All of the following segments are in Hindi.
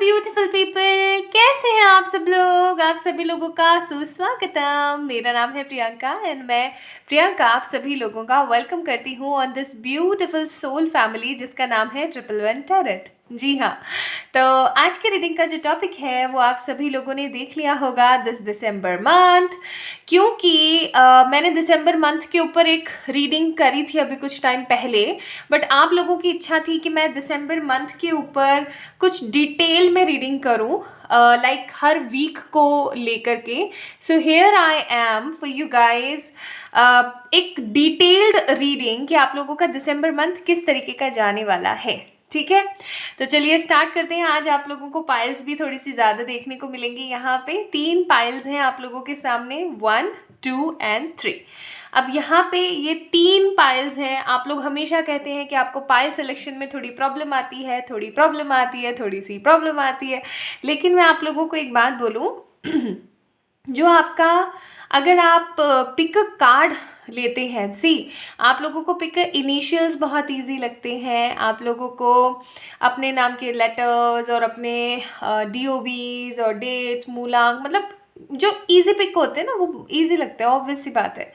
ब्यूटीफुल पीपल, कैसे हैं आप सब लोग। आप सभी लोगों का सुस्वागतम। मेरा नाम है प्रियंका एंड मैं प्रियंका आप सभी लोगों का वेलकम करती हूँ on this beautiful soul family जिसका नाम है 111 टैरोट। जी हाँ, तो आज के रीडिंग का जो टॉपिक है वो आप सभी लोगों ने देख लिया होगा, दिस दिसंबर मंथ। क्योंकि मैंने दिसंबर मंथ के ऊपर एक रीडिंग करी थी अभी कुछ टाइम पहले, बट आप लोगों की इच्छा थी कि मैं दिसंबर मंथ के ऊपर कुछ डिटेल में रीडिंग करूं, लाइक हर वीक को लेकर के। So here I am for you guys, एक डिटेल्ड रीडिंग कि आप लोगों का दिसंबर मंथ किस तरीके का जाने वाला है। ठीक है, तो चलिए स्टार्ट करते हैं। आज आप लोगों को पाइल्स भी थोड़ी सी ज़्यादा देखने को मिलेंगी। यहाँ पे 3 पाइल्स हैं आप लोगों के सामने, 1, 2 एंड 3। अब यहाँ पे ये 3 पाइल्स हैं। आप लोग हमेशा कहते हैं कि आपको पाइल सिलेक्शन में थोड़ी प्रॉब्लम आती है, थोड़ी सी प्रॉब्लम आती है। लेकिन मैं आप लोगों को एक बात बोलूँ जो आपका, अगर आप पिक कार्ड लेते हैं, आप लोगों को पिक इनिशियल्स बहुत इजी लगते हैं। आप लोगों को अपने नाम के लेटर्स और अपने DOBs और डेट्स, मूलांक, मतलब जो इजी पिक होते हैं ना वो इजी लगते हैं, ऑब्वियस सी बात है।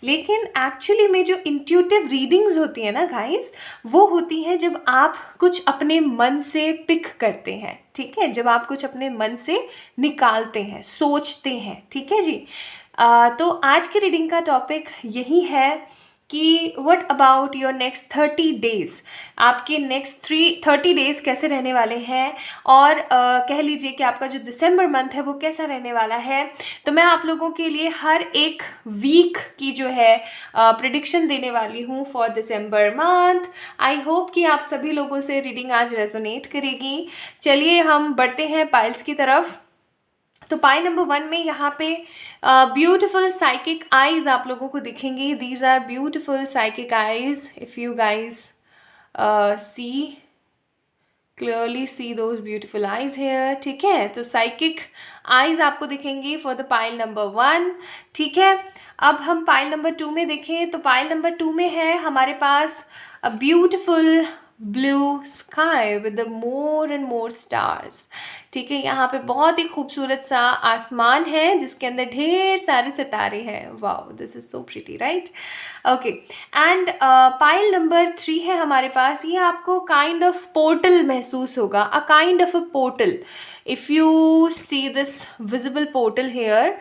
लेकिन एक्चुअली में जो इंट्यूटिव रीडिंग्स होती है ना गाइस, वो होती हैं जब आप कुछ अपने मन से पिक करते हैं। ठीक है, जब आप कुछ अपने मन से निकालते हैं, सोचते हैं। ठीक है जी। तो आज की रीडिंग का टॉपिक यही है कि what about your next 30 days. आपके नेक्स्ट 30 डेज कैसे रहने वाले हैं, और कह लीजिए कि आपका जो दिसंबर मंथ है वो कैसा रहने वाला है। तो मैं आप लोगों के लिए हर एक वीक की जो है प्रिडिक्शन देने वाली हूँ for December month. I hope कि आप सभी लोगों से रीडिंग आज रेजोनेट करेगी। चलिए हम बढ़ते हैं पाइल्स की तरफ। तो पाई नंबर 1 में यहाँ पे ब्यूटिफुल साइकिक आईज आप लोगों को दिखेंगी। These are beautiful psychic eyes, if you guys see clearly see those beautiful eyes here. ठीक है, तो साइकिक आईज आपको दिखेंगी फॉर द पाइल नंबर 1। ठीक है, अब हम पाइल नंबर 2 में देखें तो पाइल नंबर 2 में है हमारे पास a beautiful blue sky with more and more stars. ठीक है, यहाँ पे बहुत ही खूबसूरत सा आसमान है जिसके अंदर ढेर सारे सितारे हैं। Wow, this is so pretty, right? Okay, and pile number 3 है हमारे पास। ये आपको काइंड ऑफ पोर्टल महसूस होगा, a kind of a portal. If you see this visible portal here,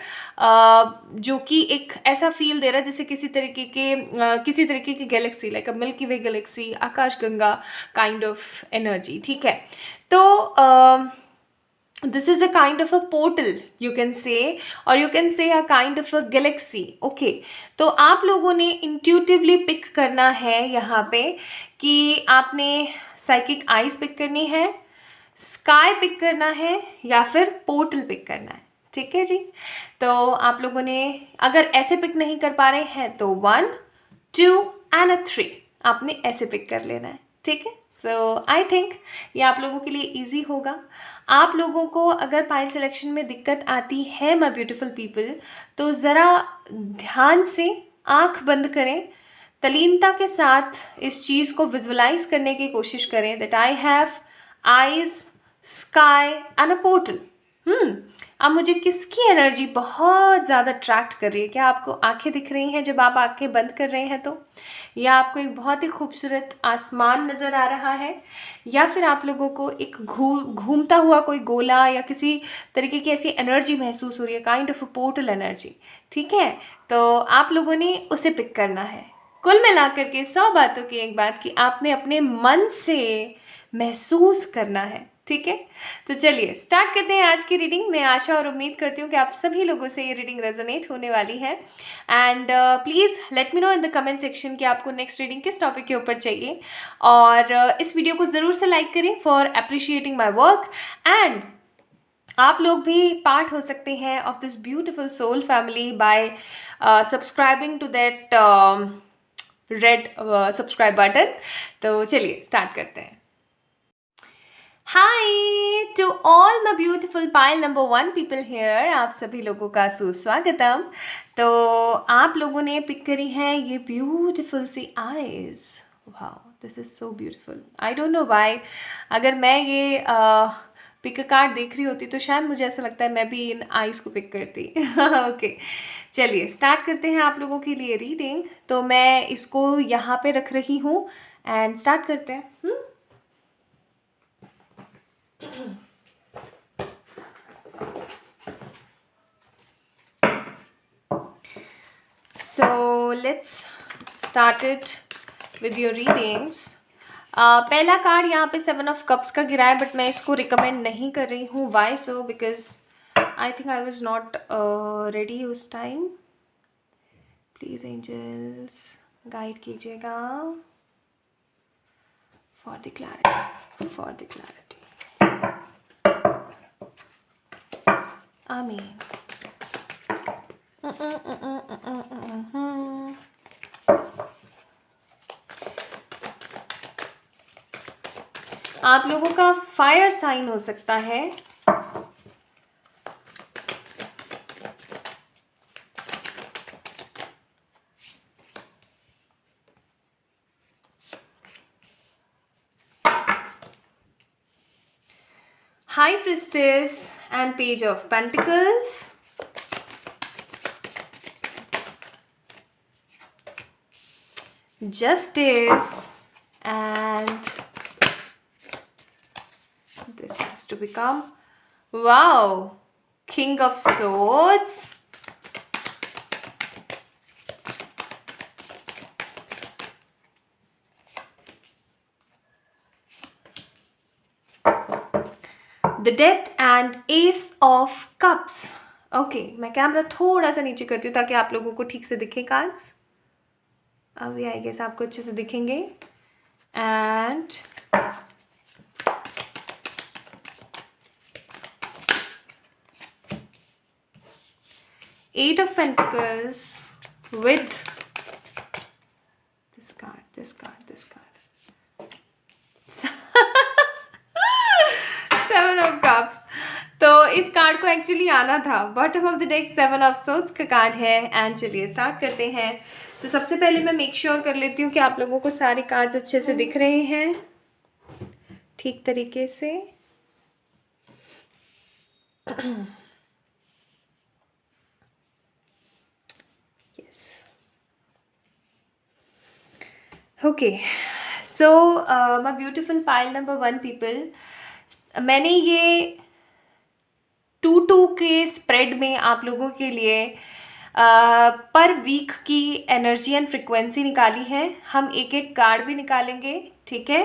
जो कि एक ऐसा फील दे रहा है जैसे किसी तरीके की गैलेक्सी, लाइक अ मिल्की वे गैलेक्सी, आकाशगंगा काइंड ऑफ एनर्जी। ठीक है, तो this is a kind of a portal you can say, or you can say a kind of a galaxy. Okay, तो आप लोगों ने intuitively पिक करना है यहाँ पे कि आपने साइकिक आइज पिक करनी है, स्काई पिक करना है, या फिर पोर्टल पिक करना है। ठीक है जी, तो आप लोगों ने अगर ऐसे पिक नहीं कर पा रहे हैं तो 1, 2 एंड 3 आपने ऐसे पिक कर लेना है। ठीक है, सो आई थिंक ये आप लोगों के लिए ईजी होगा। आप लोगों को अगर पाइल सिलेक्शन में दिक्कत आती है माय ब्यूटीफुल पीपल, तो ज़रा ध्यान से आंख बंद करें, तलीनता के साथ इस चीज़ को विजुअलाइज करने की कोशिश करें that I have eyes, sky and a portal. अब मुझे किसकी एनर्जी बहुत ज़्यादा अट्रैक्ट कर रही है? क्या आपको आंखें दिख रही हैं जब आप आंखें बंद कर रहे हैं तो, या आपको एक बहुत ही खूबसूरत आसमान नज़र आ रहा है, या फिर आप लोगों को एक घूमता हुआ कोई गोला या किसी तरीके की ऐसी एनर्जी महसूस हो रही है, kind of a portal energy. ठीक है, तो आप लोगों ने उसे पिक करना है। कुल मिलाकर के 100 बातों की एक बात कि आपने अपने मन से महसूस करना है। ठीक है, तो चलिए स्टार्ट करते हैं आज की रीडिंग। मैं आशा और उम्मीद करती हूँ कि आप सभी लोगों से ये रीडिंग रेजोनेट होने वाली है। And please let me know in the comment section कि आपको नेक्स्ट रीडिंग किस टॉपिक के ऊपर चाहिए, और इस वीडियो को ज़रूर से लाइक करें for appreciating my work. And आप लोग भी पार्ट हो सकते हैं of this beautiful soul family by subscribing to that red subscribe button. तो चलिए स्टार्ट करते हैं। Hi to all my beautiful pile number 1 people here, आप सभी लोगों का सुस्वागतम। तो आप लोगों ने पिक करी हैं ये ब्यूटिफुल सी eyes. Wow, this is so beautiful. I don't know why, अगर मैं ये पिक अ कार्ड देख रही होती तो शायद मुझे ऐसा लगता है मैं भी इन आइज़ को पिक करती। ओके, चलिए स्टार्ट करते हैं आप लोगों के लिए रीडिंग। तो मैं इसको यहाँ पे रख रही हूँ एंड स्टार्ट करते हैं। So let's start it with your readings. पहला कार्ड यहाँ पे 7 ऑफ कप्स का गिरा है, बट मैं इसको रिकमेंड नहीं कर रही हूँ. Why so? Because I think I was not ready उस टाइम. प्लीज़ एंजल्स गाइड कीजिएगा for the clarity, for the clarity. आमीन. आप लोगों का फायर साइन हो सकता है. High priestess and page of pentacles. Justice and this has to become, wow, King of Swords. The Death and Ace of Cups. Okay, मैं कैमरा थोड़ा सा नीचे करती हूँ ताकि आप लोगों को ठीक से दिखे कार्ड्स. अभी आई गेस आपको अच्छे से दिखेंगे. And Eight of Pentacles with this card, this card, this card. 7 of Cups. तो इस कार्ड को एक्चुअली आना था. Bottom of the deck 7 of swords का कार्ड है. एंड चलिए स्टार्ट करते हैं. तो सबसे पहले मैं मेक श्योर कर लेती हूँ कि आप लोगों को सारे कार्ड्स अच्छे से दिख रहे हैं ठीक तरीके से. Yes, okay. So my beautiful pile number 1 people, मैंने ये 2-2 के स्प्रेड में आप लोगों के लिए पर वीक की एनर्जी एंड फ्रिक्वेंसी निकाली है. हम एक एक कार्ड भी निकालेंगे, ठीक है.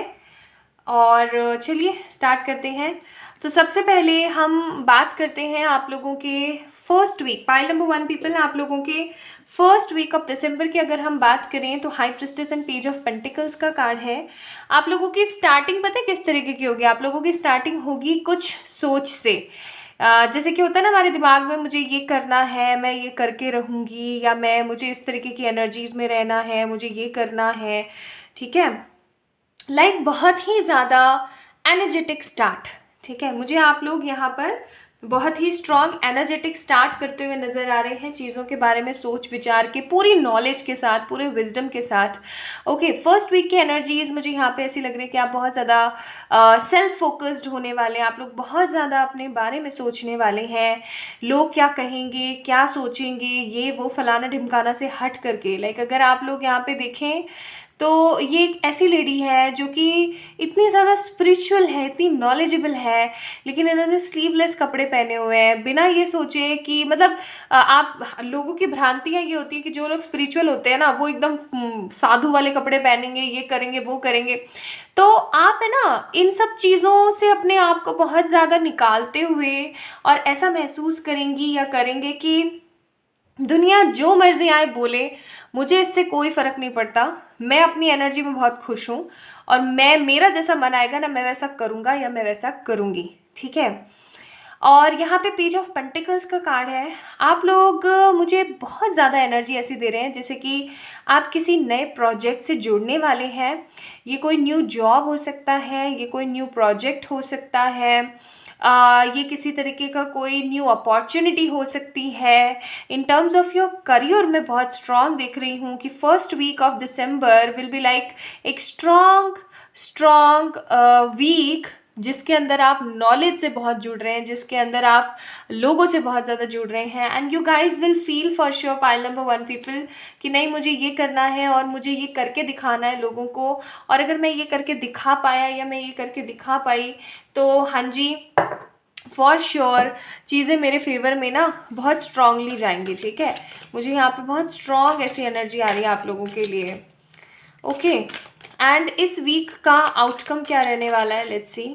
और चलिए स्टार्ट करते हैं. तो सबसे पहले हम बात करते हैं आप लोगों के first week. Pile number 1 people, आप लोगों के फर्स्ट वीक ऑफ दिसंबर की अगर हम बात करें तो high priestess and page of pentacles का कार्ड है. आप लोगों की स्टार्टिंग पता है किस तरीके की होगी? आप लोगों की स्टार्टिंग होगी कुछ सोच से. जैसे कि होता है ना हमारे दिमाग में, मुझे ये करना है, मैं ये करके रहूँगी, या मुझे इस तरीके की एनर्जीज़ में रहना है, मुझे ये करना है, ठीक है. लाइक बहुत ही ज़्यादा एनर्जेटिक स्टार्ट, ठीक है. मुझे आप लोग यहाँ पर बहुत ही स्ट्रॉन्ग एनर्जेटिक स्टार्ट करते हुए नज़र आ रहे हैं, चीज़ों के बारे में सोच विचार के, पूरी नॉलेज के साथ, पूरे विजडम के साथ. ओके, फर्स्ट वीक की एनर्जीज मुझे यहाँ पे ऐसी लग रही है कि आप बहुत ज़्यादा सेल्फ फोकस्ड होने वाले हैं. आप लोग बहुत ज़्यादा अपने बारे में सोचने वाले हैं. लोग क्या कहेंगे, क्या सोचेंगे, ये वो फलाना ढिमकाना से हट करके. लाइक अगर आप लोग यहाँ पे देखें तो ये एक ऐसी लेडी है जो कि इतनी ज़्यादा स्पिरिचुअल है, इतनी नॉलेजेबल है, लेकिन इन्होंने स्लीवलेस कपड़े पहने हुए हैं बिना ये सोचे कि मतलब आप लोगों की भ्रांतियाँ ये होती है कि जो लोग स्पिरिचुअल होते हैं ना वो एकदम साधु वाले कपड़े पहनेंगे, ये करेंगे, वो करेंगे. तो आप है ना इन सब चीज़ों से अपने आप को बहुत ज़्यादा निकालते हुए और ऐसा महसूस करेंगी या करेंगे कि दुनिया जो मर्जी आए बोले, मुझे इससे कोई फ़र्क नहीं पड़ता, मैं अपनी एनर्जी में बहुत खुश हूँ और मेरा जैसा मन आएगा ना मैं वैसा करूँगा या मैं वैसा करूँगी, ठीक है. और यहाँ पे पेज ऑफ पेंटिकल्स का कार्ड है. आप लोग मुझे बहुत ज़्यादा एनर्जी ऐसी दे रहे हैं जैसे कि आप किसी नए प्रोजेक्ट से जुड़ने वाले हैं. ये कोई न्यू जॉब हो सकता है, ये कोई न्यू प्रोजेक्ट हो सकता है, ये किसी तरीके का कोई न्यू अपॉर्चुनिटी हो सकती है. In terms of your career मैं बहुत स्ट्रॉन्ग देख रही हूँ कि first week of December will be like एक स्ट्रॉन्ग वीक जिसके अंदर आप नॉलेज से बहुत जुड़ रहे हैं, जिसके अंदर आप लोगों से बहुत ज़्यादा जुड़ रहे हैं, and you guys will feel for sure pile number 1 people कि नहीं मुझे ये करना है और मुझे ये करके दिखाना है लोगों को, और अगर मैं ये करके दिखा पाया या मैं ये करके दिखा पाई तो हाँ जी फॉर श्योर चीज़ें मेरे फेवर में ना बहुत स्ट्रांगली जाएंगी। ठीक है, मुझे यहाँ पे बहुत स्ट्रांग ऐसी एनर्जी आ रही है आप लोगों के लिए। ओके, एंड इस वीक का आउटकम क्या रहने वाला है, लेट्स सी।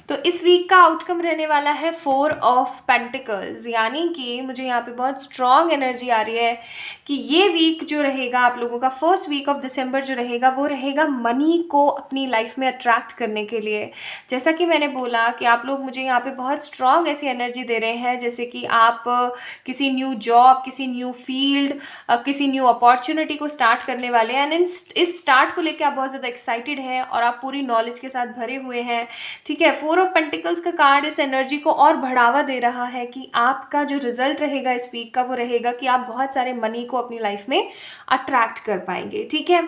तो इस वीक का आउटकम रहने वाला है 4 ऑफ पेंटिकल्स, यानी कि मुझे यहाँ पे बहुत स्ट्रॉन्ग एनर्जी आ रही है कि ये वीक जो रहेगा आप लोगों का, फर्स्ट वीक ऑफ दिसंबर जो रहेगा वो रहेगा मनी को अपनी लाइफ में अट्रैक्ट करने के लिए। जैसा कि मैंने बोला कि आप लोग मुझे यहाँ पे बहुत स्ट्रॉन्ग ऐसी एनर्जी दे रहे हैं जैसे कि आप किसी न्यू जॉब, किसी न्यू फील्ड, किसी न्यू अपॉर्चुनिटी को स्टार्ट करने वाले हैं, एंड इस स्टार्ट को लेकर आप बहुत ज़्यादा एक्साइटेड हैं और आप पूरी नॉलेज के साथ भरे हुए हैं। ठीक है, 4 ऑफ पेंटिकल्स का कार्ड इस एनर्जी को और बढ़ावा दे रहा है कि आपका जो रिजल्ट रहेगा इस वीक का वो रहेगा कि आप बहुत सारे मनी को अपनी लाइफ में अट्रैक्ट कर पाएंगे। ठीक है,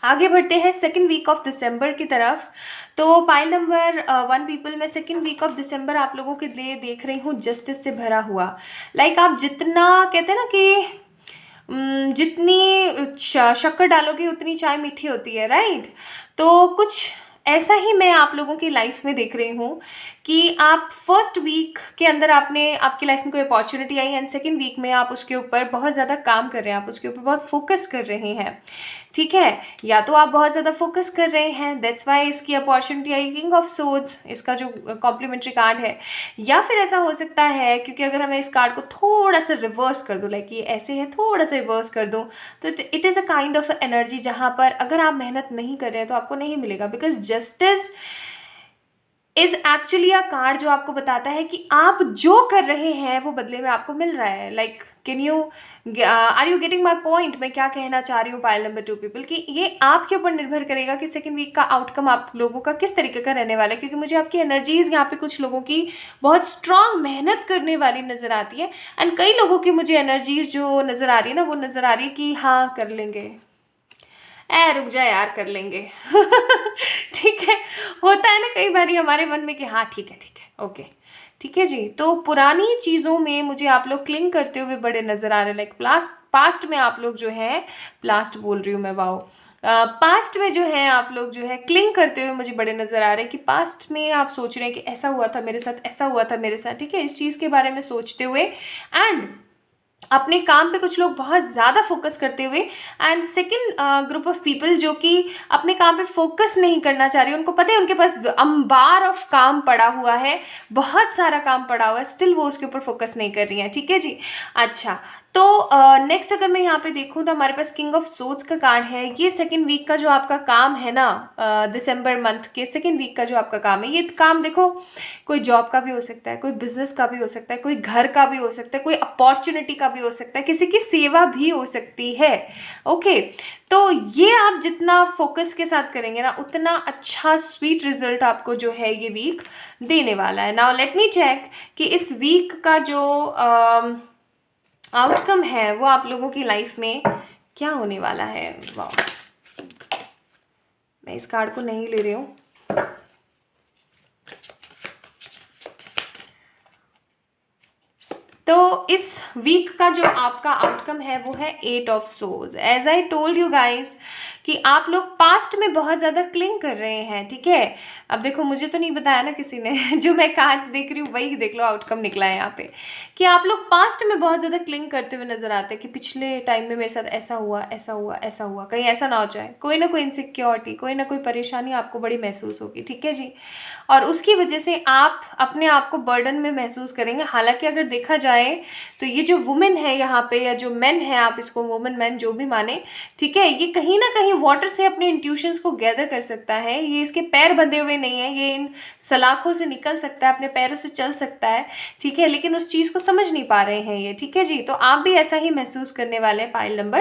आगे बढ़ते हैं सेकेंड वीक ऑफ दिसंबर की तरफ। तो पाइल नंबर 1 पीपल, मैं सेकेंड वीक ऑफ दिसंबर आप लोगों के लिए देख रही हूँ जस्टिस से भरा हुआ। लाइक आप जितना कहते हैं ना कि जितनी शक्कर डालोगे उतनी चाय मीठी होती है, राइट? तो कुछ ऐसा ही मैं आप लोगों की लाइफ में देख रही हूँ कि आप फर्स्ट वीक के अंदर आपकी लाइफ में कोई अपॉर्चुनिटी आई एंड सेकेंड वीक में आप उसके ऊपर बहुत ज़्यादा काम कर रहे हैं, आप उसके ऊपर बहुत फोकस कर रहे हैं। ठीक है, या तो आप बहुत ज़्यादा फोकस कर रहे हैं, दैट्स वाई इसकी opportunity I, king of swords इसका जो कॉम्प्लीमेंट्री कार्ड है, या फिर ऐसा हो सकता है क्योंकि अगर हमें इस कार्ड को थोड़ा सा रिवर्स कर दूँ, लाइक ये ऐसे है, थोड़ा सा रिवर्स कर दूँ तो it is a kind of energy जहाँ पर अगर आप मेहनत नहीं कर रहे हैं तो आपको नहीं मिलेगा, because justice is actually a card जो आपको बताता है कि आप जो कर रहे हैं वो बदले में आपको मिल रहा है। Like can you are you getting my point? मैं क्या कहना चाह रही हूँ पाइल नंबर 2 पीपल कि ये आपके ऊपर निर्भर करेगा कि सेकेंड वीक का आउटकम आप लोगों का किस तरीके का रहने वाला है, क्योंकि मुझे आपकी एनर्जीज यहाँ पे कुछ लोगों की बहुत स्ट्रांग मेहनत करने वाली नज़र आती है, एंड कई लोगों की मुझे एनर्जीज जो नज़र आ रही है ना वो नज़र आ रही है कि हाँ कर लेंगे, रुक जा यार कर लेंगे। ठीक है, होता है ना कई बार हमारे मन में कि हाँ ठीक है ओके ठीक है जी। तो पुरानी चीज़ों में मुझे आप लोग क्लिंग करते हुए बड़े नज़र आ रहे हैं, लाइक पास्ट में आप लोग जो है, प्लास्ट बोल रही हूँ मैं, वाओ, पास्ट में जो है आप लोग जो है क्लिंग करते हुए मुझे बड़े नज़र आ रहे हैं कि पास्ट में आप सोच रहे हैं कि ऐसा हुआ था मेरे साथ, ऐसा हुआ था मेरे साथ। ठीक है, इस चीज़ के बारे में सोचते हुए एंड अपने काम पे कुछ लोग बहुत ज़्यादा फोकस करते हुए, and second group of people जो कि अपने काम पे फोकस नहीं करना चाह रही, उनको पता है उनके पास अंबार ऑफ काम पड़ा हुआ है, बहुत सारा काम पड़ा हुआ है, स्टिल वो उसके ऊपर फोकस नहीं कर रही हैं। ठीक है जी, अच्छा तो नेक्स्ट अगर मैं यहाँ पे देखूँ तो हमारे पास किंग ऑफ सोर्ड्स का कार्ड है। ये सेकेंड वीक का जो आपका काम है ना, दिसंबर मंथ के सेकेंड वीक का जो आपका काम है, ये काम देखो कोई जॉब का भी हो सकता है, कोई बिजनेस का भी हो सकता है, कोई घर का भी हो सकता है, कोई अपॉर्चुनिटी का भी हो सकता है, किसी की सेवा भी हो सकती है। ओके, तो ये आप जितना फोकस के साथ करेंगे ना उतना अच्छा स्वीट रिजल्ट आपको जो है ये वीक देने वाला है। नाउ लेट मी चेक कि इस वीक का जो आउटकम है वो आप लोगों की लाइफ में क्या होने वाला है। वाह, मैं इस कार्ड को नहीं ले रही हूँ। तो इस वीक का जो आपका आउटकम है वो है 8 of swords. As I told you guys कि आप लोग पास्ट में बहुत ज़्यादा क्लिंग कर रहे हैं। ठीक है, अब देखो मुझे तो नहीं बताया ना किसी ने, जो मैं कार्ड्स देख रही हूँ वही देख लो आउटकम निकला है यहाँ पे, कि आप लोग पास्ट में बहुत ज़्यादा क्लिंग करते हुए नजर आते हैं कि पिछले टाइम में मेरे साथ ऐसा हुआ, ऐसा हुआ, ऐसा हुआ, कहीं ऐसा ना हो जाए, कोई ना कोई इनसिक्योरिटी, कोई ना कोई परेशानी आपको बड़ी महसूस होगी। ठीक है जी, और उसकी वजह से आप अपने आप को बर्डन में महसूस करेंगे। हालांकि अगर देखा जाए तो ये जो वुमेन है यहाँ पे या जो मैन है, आप इसको वुमेन मैन जो भी माने, ठीक है, ये कहीं ना कहीं वाटर से अपने इंट्यूशंस को गैदर कर सकता है। ये इसके पैर बंधे हुए नहीं है, ये इन सलाखों से निकल सकता है, अपने पैरों से चल सकता है। ठीक है, लेकिन उस चीज़ को समझ नहीं पा रहे हैं ये। ठीक है जी, तो आप भी ऐसा ही महसूस करने वाले हैं pile number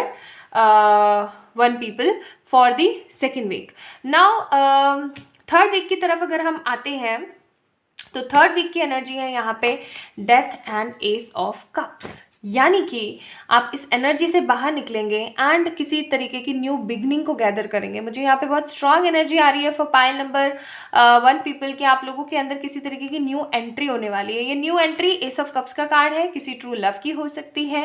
1 people for the second week. Now third week की तरफ अगर हम आते हैं तो थर्ड वीक की एनर्जी है यहाँ पे death and S of cups. यानी कि आप इस एनर्जी से बाहर निकलेंगे एंड किसी तरीके की न्यू बिगनिंग को गैदर करेंगे। मुझे यहाँ पे बहुत स्ट्रांग एनर्जी आ रही है फॉर पाइल नंबर 1 पीपल कि आप लोगों के अंदर किसी तरीके की न्यू एंट्री होने वाली है। ये new entry S of cups का कार्ड है, किसी ट्रू लव की हो सकती है।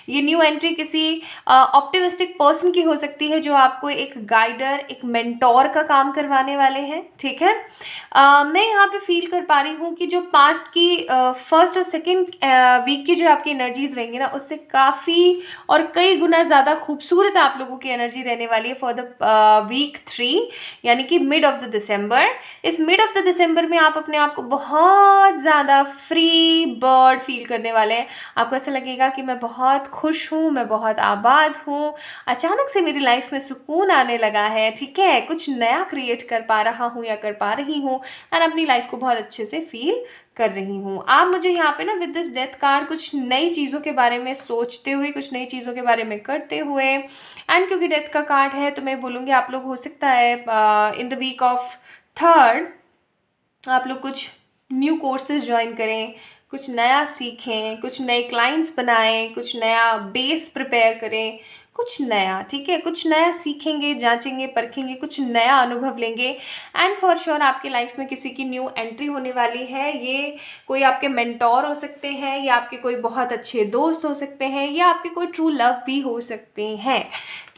ये न्यू एंट्री किसी ऑप्टिमिस्टिक पर्सन की हो सकती है जो आपको एक गाइडर, एक मेंटोर का काम करवाने वाले हैं। ठीक है, मैं यहाँ पे फील कर पा रही हूँ कि जो पास्ट की फर्स्ट और सेकेंड वीक की जो आपकी एनर्जीज रहेंगी ना, उससे काफ़ी और कई गुना ज़्यादा खूबसूरत आप लोगों की एनर्जी रहने वाली है फॉर द वीक 3, यानी कि मिड ऑफ द दिसंबर। इस मिड ऑफ द दिसंबर में आप अपने आप को बहुत ज़्यादा फ्री बर्ड फील करने वाले हैं। आपको ऐसा लगेगा कि मैं बहुत खुश हूँ, मैं बहुत आबाद हूँ, अचानक से मेरी लाइफ में सुकून आने लगा है। ठीक है, कुछ नया क्रिएट कर पा रहा हूँ या कर पा रही हूँ एंड अपनी लाइफ को बहुत अच्छे से फील कर रही हूँ। आप मुझे यहाँ पे ना विद दिस डेथ कार्ड कुछ नई चीज़ों के बारे में सोचते हुए, कुछ नई चीज़ों के बारे में करते हुए, एंड क्योंकि डेथ का कार्ड है तो मैं बोलूँगी आप लोग हो सकता है in the week of 3rd आप लोग कुछ न्यू कोर्सेज ज्वाइन करें, कुछ नया सीखें, कुछ नए क्लाइंट्स बनाएं, कुछ नया बेस प्रिपेयर करें, कुछ नया। ठीक है, कुछ नया सीखेंगे, जांचेंगे, परखेंगे, कुछ नया अनुभव लेंगे एंड फॉर श्योर आपकी लाइफ में किसी की न्यू एंट्री होने वाली है। ये कोई आपके मेंटोर हो सकते हैं, या आपके कोई बहुत अच्छे दोस्त हो सकते हैं, या आपके कोई ट्रू लव भी हो सकते हैं।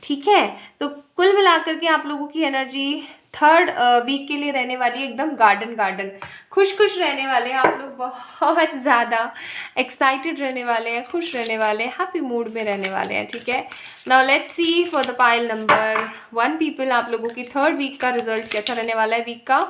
ठीक है, तो कुल मिलाकर के आप लोगों की एनर्जी 3rd वीक के लिए रहने वाली है एकदम गार्डन, खुश रहने वाले हैं आप लोग, बहुत ज़्यादा एक्साइटेड रहने वाले हैं, खुश रहने वाले हैं, हैप्पी मूड में रहने वाले हैं। ठीक है, now let's see for the pile number 1 people आप लोगों की 3rd वीक का रिजल्ट कैसा रहने वाला है वीक का।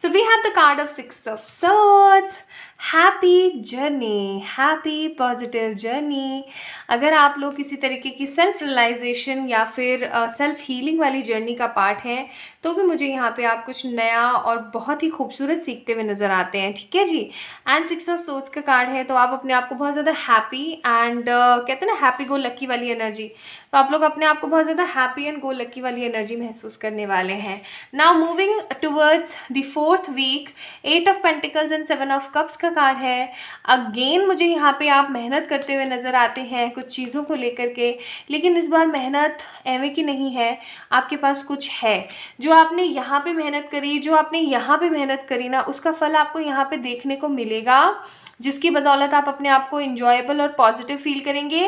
So we have the card of 6 of Swords. Happy journey, happy positive journey. अगर आप लोग किसी तरीके की सेल्फ रियलाइजेशन या फिर सेल्फ हीलिंग वाली जर्नी का पार्ट हैं तो भी मुझे यहाँ पे आप कुछ नया और बहुत ही खूबसूरत सीखते हुए नज़र आते हैं। ठीक है जी, एंड 6 ऑफ सोर्ड्स का कार्ड है तो आप अपने आप को बहुत ज़्यादा हैप्पी एंड कहते हैं ना हैप्पी गो लक्की वाली एनर्जी, तो आप लोग अपने आप को बहुत ज़्यादा हैप्पी एंड गो लक्की वाली एनर्जी महसूस करने वाले हैं। Now moving towards the 4th week, 8 of pentacles and 7 of cups का कार्ड है। अगेन मुझे यहाँ पे आप मेहनत करते हुए नज़र आते हैं कुछ चीज़ों को लेकर के, लेकिन इस बार मेहनत एवं की नहीं है, आपके पास कुछ है। जो आपने यहाँ पे मेहनत करी, जो आपने यहाँ पे मेहनत करी ना, उसका फल आपको यहाँ पे देखने को मिलेगा, जिसकी बदौलत आप अपने आप को इंजॉयबल और पॉजिटिव फील करेंगे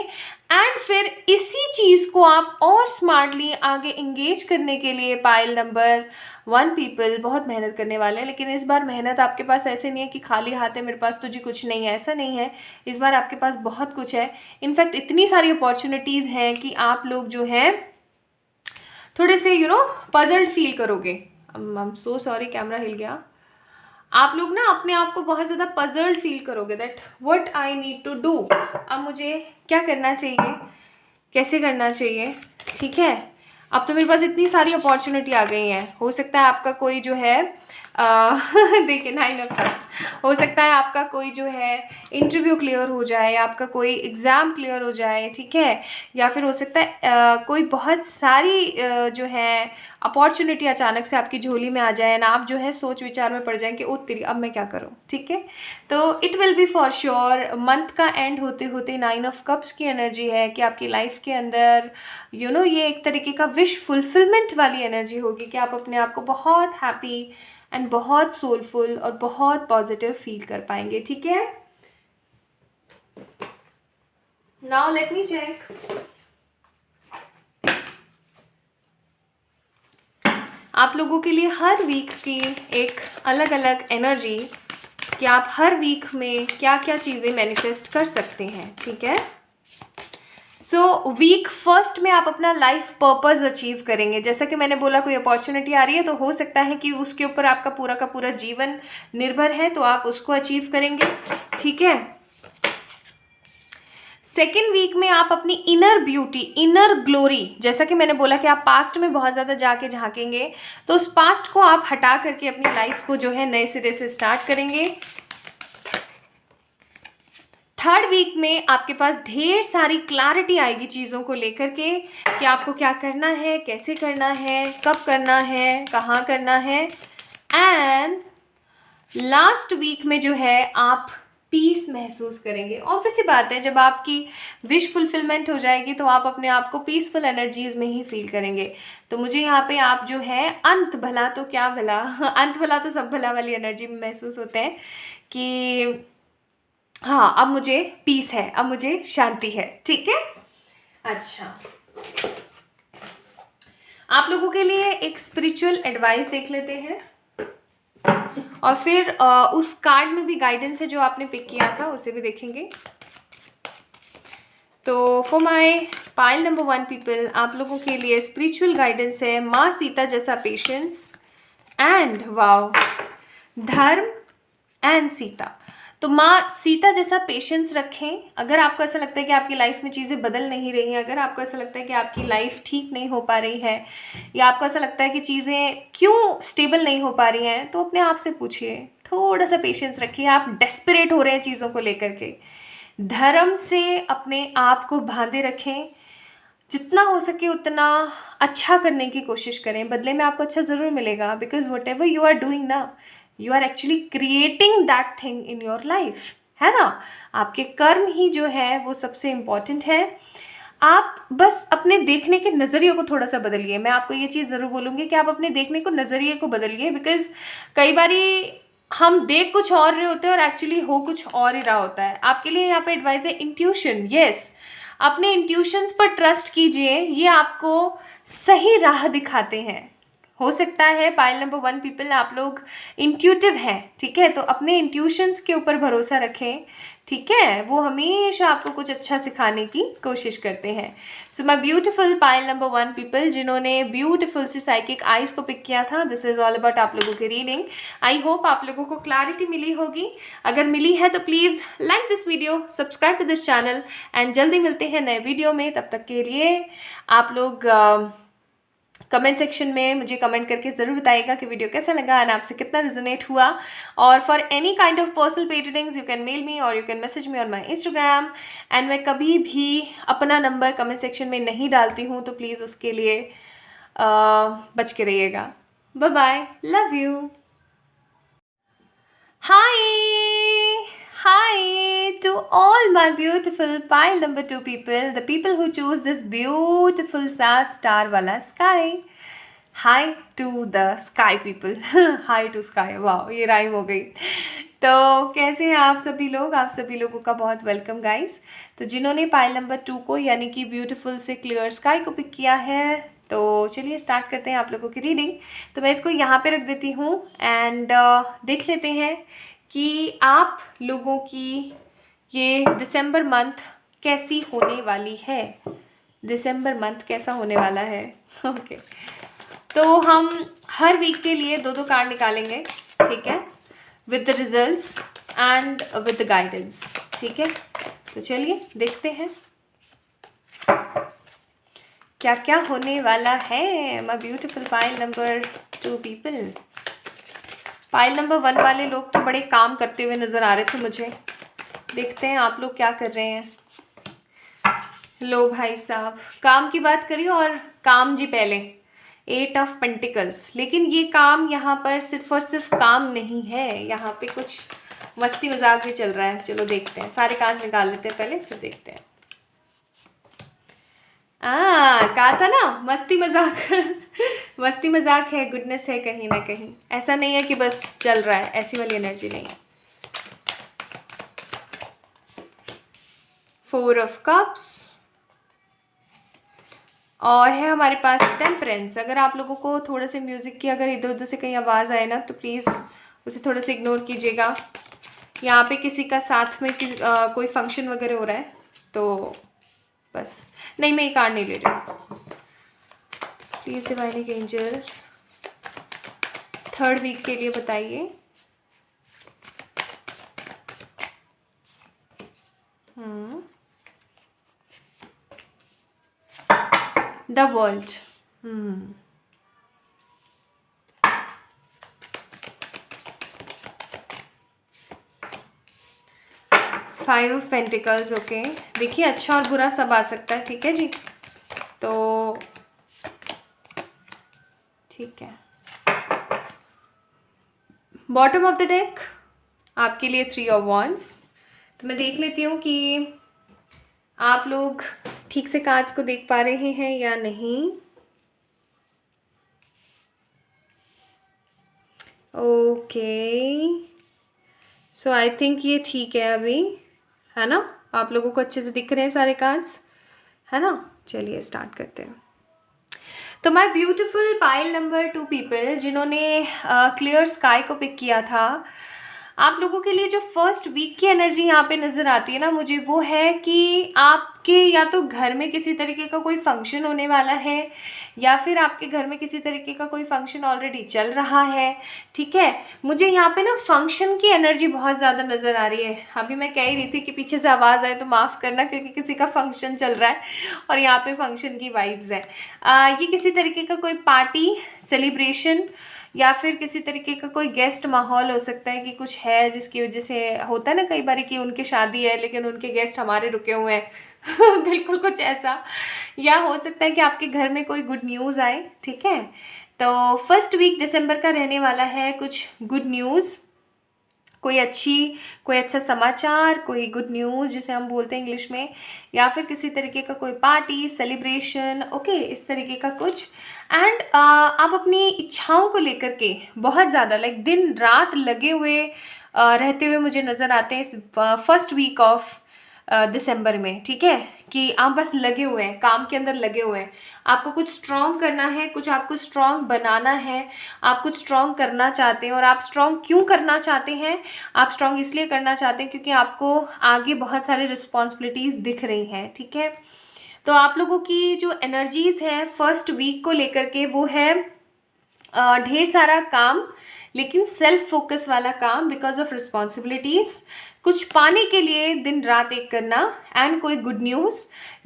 एंड फिर इसी चीज़ को आप और स्मार्टली आगे इंगेज करने के लिए पाइल नंबर 1 पीपल बहुत मेहनत करने वाले हैं। लेकिन इस बार मेहनत आपके पास ऐसे नहीं है कि खाली हाथ है, मेरे पास तो जी कुछ नहीं है, ऐसा नहीं है। इस बार आपके पास बहुत कुछ है, इनफैक्ट इतनी सारी अपॉर्चुनिटीज़ हैं कि आप लोग जो है थोड़े से पजल्ड फील करोगे। I am so sorry, camera हिल गया। आप लोग ना अपने आप को बहुत ज़्यादा पजल्ड फील करोगे that what I need to do, अब मुझे क्या करना चाहिए, कैसे करना चाहिए। ठीक है, अब तो मेरे पास इतनी सारी अपॉर्चुनिटी आ गई हैं। हो सकता है आपका कोई जो है देखिए 9 ऑफ कप्स, हो सकता है आपका कोई जो है इंटरव्यू क्लियर हो जाए, आपका कोई एग्ज़ाम क्लियर हो जाए। ठीक है, या फिर हो सकता है कोई बहुत सारी जो है अपॉर्चुनिटी अचानक से आपकी झोली में आ जाए ना, आप जो है सोच विचार में पड़ जाएं कि ओ तेरी अब मैं क्या करूं। ठीक है, तो it will B for sure month का एंड होते होते 9 ऑफ कप्स की एनर्जी है कि आपकी लाइफ के अंदर ये एक तरीके का विश फुलफिलमेंट वाली एनर्जी होगी कि आप अपने आप को बहुत हैप्पी एंड बहुत सोलफुल और बहुत पॉजिटिव फील कर पाएंगे। ठीक है, नाउ लेट मी चेक। आप लोगों के लिए हर वीक की एक अलग अलग एनर्जी कि आप हर वीक में क्या क्या चीज़ें मैनिफेस्ट कर सकते हैं। ठीक है, सो वीक फर्स्ट में आप अपना लाइफ पर्पस अचीव करेंगे। जैसा कि मैंने बोला, कोई अपॉर्चुनिटी आ रही है तो हो सकता है कि उसके ऊपर आपका पूरा का पूरा जीवन निर्भर है, तो आप उसको अचीव करेंगे। ठीक है, सेकेंड वीक में आप अपनी इनर ब्यूटी, इनर ग्लोरी, जैसा कि मैंने बोला कि आप पास्ट में बहुत ज़्यादा जाके झांकेंगे, तो उस पास्ट को आप हटा करके अपनी लाइफ को जो है नए सिरे से स्टार्ट करेंगे। थर्ड वीक में आपके पास ढेर सारी क्लैरिटी आएगी चीज़ों को लेकर के कि आपको क्या करना है, कैसे करना है, कब करना है, कहाँ करना है। एंड लास्ट वीक में जो है आप पीस महसूस करेंगे। ऑब्वियस सी बात है, जब आपकी विश फुलफिलमेंट हो जाएगी तो आप अपने आप को पीसफुल एनर्जीज़ में ही फील करेंगे। तो मुझे यहाँ पे आप जो है अंत भला तो क्या भला अंत भला तो सब भला वाली एनर्जी में महसूस होते हैं कि हाँ, अब मुझे पीस है, अब मुझे शांति है। ठीक है, अच्छा, आप लोगों के लिए एक स्पिरिचुअल एडवाइस देख लेते हैं और फिर उस कार्ड में भी गाइडेंस है जो आपने पिक किया था, उसे भी देखेंगे। तो for my pile number 1 people, आप लोगों के लिए स्पिरिचुअल गाइडेंस है माँ सीता जैसा पेशेंस एंड वाओ धर्म एंड सीता। तो माँ सीता जैसा पेशेंस रखें। अगर आपको ऐसा लगता है कि आपकी लाइफ में चीज़ें बदल नहीं रही हैं, अगर आपको ऐसा लगता है कि आपकी लाइफ ठीक नहीं हो पा रही है, या आपको ऐसा लगता है कि चीज़ें क्यों स्टेबल नहीं हो पा रही हैं, तो अपने आप से पूछिए, थोड़ा सा पेशेंस रखिए। आप डेस्परेट हो रहे हैं चीज़ों को लेकर के। धर्म से अपने आप को बांधे रखें, जितना हो सके उतना अच्छा करने की कोशिश करें। बदले में आपको अच्छा ज़रूर मिलेगा, because whatever you are doing ना, you are actually creating that thing in your life, है ना। आपके कर्म ही जो है वो सबसे इम्पॉर्टेंट है। आप बस अपने देखने के नज़रिए को थोड़ा सा बदलिए। मैं आपको ये चीज़ ज़रूर बोलूँगी कि आप अपने देखने को नज़रिए को बदलिए, बिकॉज कई बारी हम देख कुछ और रहे होते हैं और एक्चुअली हो कुछ और ही रहा होता है। आपके लिए यहाँ पे एडवाइस है इंट्यूशन। यस, अपने इंट्यूशंस पर ट्रस्ट कीजिए, ये आपको सही राह दिखाते हैं। हो सकता है पाइल नंबर 1 पीपल आप लोग इंट्यूटिव हैं, ठीक है, तो अपने इंट्यूशंस के ऊपर भरोसा रखें, ठीक है, वो हमेशा आपको कुछ अच्छा सिखाने की कोशिश करते हैं। So my beautiful pile number 1 people, जिन्होंने ब्यूटीफुल सी साइकिक आइज को पिक किया था, दिस इज़ ऑल अबाउट आप लोगों की रीडिंग। आई होप आप लोगों को क्लैरिटी मिली होगी। अगर मिली है तो please like this video, subscribe to this channel and जल्दी मिलते हैं नए वीडियो में। तब तक के लिए आप लोग कमेंट सेक्शन में मुझे कमेंट करके ज़रूर बताइएगा कि वीडियो कैसा लगा और आपसे कितना रिजोनेट हुआ। और for any kind of personal paid readings you can mail me or you can message me on my Instagram. एंड मैं कभी भी अपना नंबर कमेंट सेक्शन में नहीं डालती हूँ, तो प्लीज़ उसके लिए बच के रहिएगा। Bye bye, love you. Hi to all my beautiful pile number 2 people, the people who choose this beautiful star wala sky. Hi to the sky people. Hi to sky. वाह, ये राइम हो गई। तो कैसे हैं आप सभी लोग? आप सभी लोगों का बहुत वेलकम गाइस। तो जिन्होंने पाइल नंबर 2 को यानी कि ब्यूटीफुल से क्लियर स्काई को पिक किया है, तो चलिए स्टार्ट करते हैं आप लोगों की रीडिंग। तो मैं इसको यहाँ पे रख देती हूँ एंड देख लेते हैं कि आप लोगों की ये दिसंबर मंथ कैसी होने वाली है। दिसंबर मंथ कैसा होने वाला है, ओके। तो हम हर वीक के लिए 2-2 कार्ड निकालेंगे, ठीक है, with the results and with the guidance, ठीक है। तो चलिए देखते हैं क्या क्या होने वाला है my beautiful pile number 2 people. Pile number 1 वाले लोग तो बड़े काम करते हुए नज़र आ रहे थे मुझे। देखते हैं आप लोग क्या कर रहे हैं। लो भाई साहब, काम की बात करिए और काम जी पहले 8 ऑफ पेंटिकल्स। लेकिन ये काम यहाँ पर सिर्फ और सिर्फ काम नहीं है, यहाँ पे कुछ मस्ती मजाक भी चल रहा है। चलो देखते हैं, सारे कार्ड्स निकाल लेते हैं पहले, फिर देखते हैं। कहा था ना मस्ती मजाक मस्ती मजाक है, गुडनेस है कहीं ना कहीं। ऐसा नहीं है कि बस चल रहा है, ऐसी वाली एनर्जी नहीं है। 4 ऑफ कप्स और है हमारे पास टेम्परेंस। अगर आप लोगों को थोड़ा से म्यूज़िक की अगर इधर उधर से कहीं आवाज़ आए ना, तो प्लीज़ उसे थोड़ा सा इग्नोर कीजिएगा। यहाँ पे किसी का साथ में कोई फंक्शन वगैरह हो रहा है, तो बस नहीं, मैं ये कार्ड नहीं ले रही हूँ। Please divine angels 3rd week के लिए बताइए। The world, 5 of pentacles, okay. देखिए अच्छा और बुरा सब आ सकता है, ठीक है जी। तो ठीक है, बॉटम ऑफ द डेक आपके लिए 3 ऑफ वॉन्ड्स, तो मैं देख लेती हूँ कि आप लोग ठीक से कार्ड्स को देख पा रहे हैं या नहीं। ओके, सो आई थिंक ये ठीक है अभी, है ना? आप लोगों को अच्छे से दिख रहे हैं सारे कार्ड्स, है ना? चलिए स्टार्ट करते हैं। तो my beautiful pile number 2 people जिन्होंने क्लियर स्काई को पिक किया था, आप लोगों के लिए जो फर्स्ट वीक की एनर्जी यहाँ पे नज़र आती है ना मुझे, वो है कि आपके या तो घर में किसी तरीके का कोई फंक्शन होने वाला है, या फिर आपके घर में किसी तरीके का कोई फंक्शन ऑलरेडी चल रहा है। ठीक है, मुझे यहाँ पे ना फंक्शन की एनर्जी बहुत ज़्यादा नज़र आ रही है। अभी मैं कह ही रही थी कि पीछे से आवाज़ आए तो माफ़ करना, क्योंकि किसी का फंक्शन चल रहा है और यहाँ पे फंक्शन की वाइब्स है। ये किसी तरीके का कोई पार्टी, सेलिब्रेशन, या फिर किसी तरीके का कोई गेस्ट माहौल हो सकता है कि कुछ है जिसकी वजह से होता है ना कई बार कि उनकी शादी है लेकिन उनके गेस्ट हमारे रुके हुए हैं बिल्कुल कुछ ऐसा। या हो सकता है कि आपके घर में कोई गुड न्यूज़ आए। ठीक है, तो फर्स्ट वीक दिसंबर का रहने वाला है कुछ गुड न्यूज़, कोई अच्छा समाचार, कोई गुड न्यूज़ जिसे हम बोलते हैं इंग्लिश में, या फिर किसी तरीके का कोई पार्टी, सेलिब्रेशन, ओके, इस तरीके का कुछ। एंड आप अपनी इच्छाओं को लेकर के बहुत ज़्यादा लाइक दिन रात लगे हुए रहते हुए मुझे नज़र आते हैं इस फर्स्ट वीक ऑफ दिसंबर में। ठीक है, कि आप बस लगे हुए हैं, काम के अंदर लगे हुए हैं, आपको कुछ स्ट्रॉन्ग करना है, कुछ आपको स्ट्रॉन्ग बनाना है, आप कुछ स्ट्रॉन्ग करना चाहते हैं। और आप स्ट्रॉन्ग क्यों करना चाहते हैं? आप स्ट्रॉन्ग इसलिए करना चाहते हैं क्योंकि आपको आगे बहुत सारे रिस्पॉन्सिबिलिटीज़ दिख रही हैं। ठीक है, तो आप लोगों की जो एनर्जीज़ हैं फर्स्ट वीक को लेकर के, वो है ढेर सारा काम, लेकिन सेल्फ फोकस वाला काम, बिकॉज ऑफ रिस्पॉन्सिबिलिटीज़, कुछ पाने के लिए दिन रात एक करना, एंड कोई गुड न्यूज़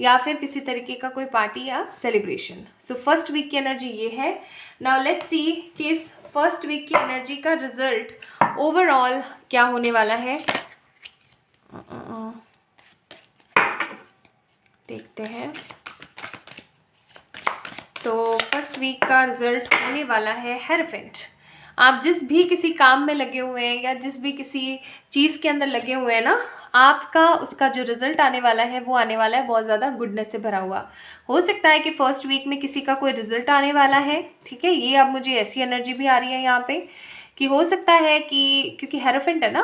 या फिर किसी तरीके का कोई पार्टी या सेलिब्रेशन। सो फर्स्ट वीक की एनर्जी ये है। नाउ लेट्स सी कि इस फर्स्ट वीक की एनर्जी का रिजल्ट ओवरऑल क्या होने वाला है। देखते हैं। तो फर्स्ट वीक का रिजल्ट होने वाला है हेरोफेंट। आप जिस भी किसी काम में लगे हुए हैं या जिस भी किसी चीज़ के अंदर लगे हुए हैं ना, आपका उसका जो रिजल्ट आने वाला है वो आने वाला है बहुत ज़्यादा गुडनेस से भरा हुआ। हो सकता है कि फर्स्ट वीक में किसी का कोई रिजल्ट आने वाला है। ठीक है, ये अब मुझे ऐसी एनर्जी भी आ रही है यहाँ पे कि हो सकता है कि क्योंकि हेरोफेंट है ना,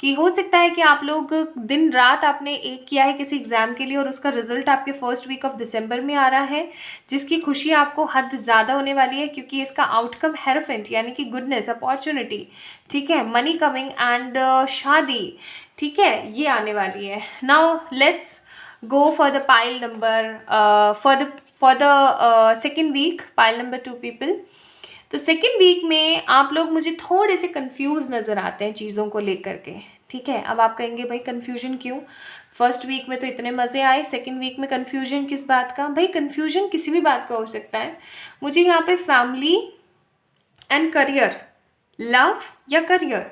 कि हो सकता है कि आप लोग दिन रात आपने एक किया है किसी एग्ज़ाम के लिए और उसका रिजल्ट आपके फर्स्ट वीक ऑफ दिसंबर में आ रहा है, जिसकी खुशी आपको हद ज़्यादा होने वाली है क्योंकि इसका आउटकम हेरोफेंट यानी कि गुडनेस, अपॉर्चुनिटी, ठीक है, मनी कमिंग एंड शादी, ठीक है, ये आने वाली है। Now let's go for the pile number for the second week, pile number 2 people. तो सेकेंड वीक में आप लोग मुझे थोड़े से कंफ्यूज नज़र आते हैं चीज़ों को लेकर के। ठीक है, अब आप कहेंगे भाई कन्फ्यूजन क्यों? फर्स्ट वीक में तो इतने मज़े आए, सेकेंड वीक में कन्फ्यूजन किस बात का? भाई कन्फ्यूजन किसी भी बात का हो सकता है। मुझे यहाँ पे फैमिली एंड करियर, लव या करियर,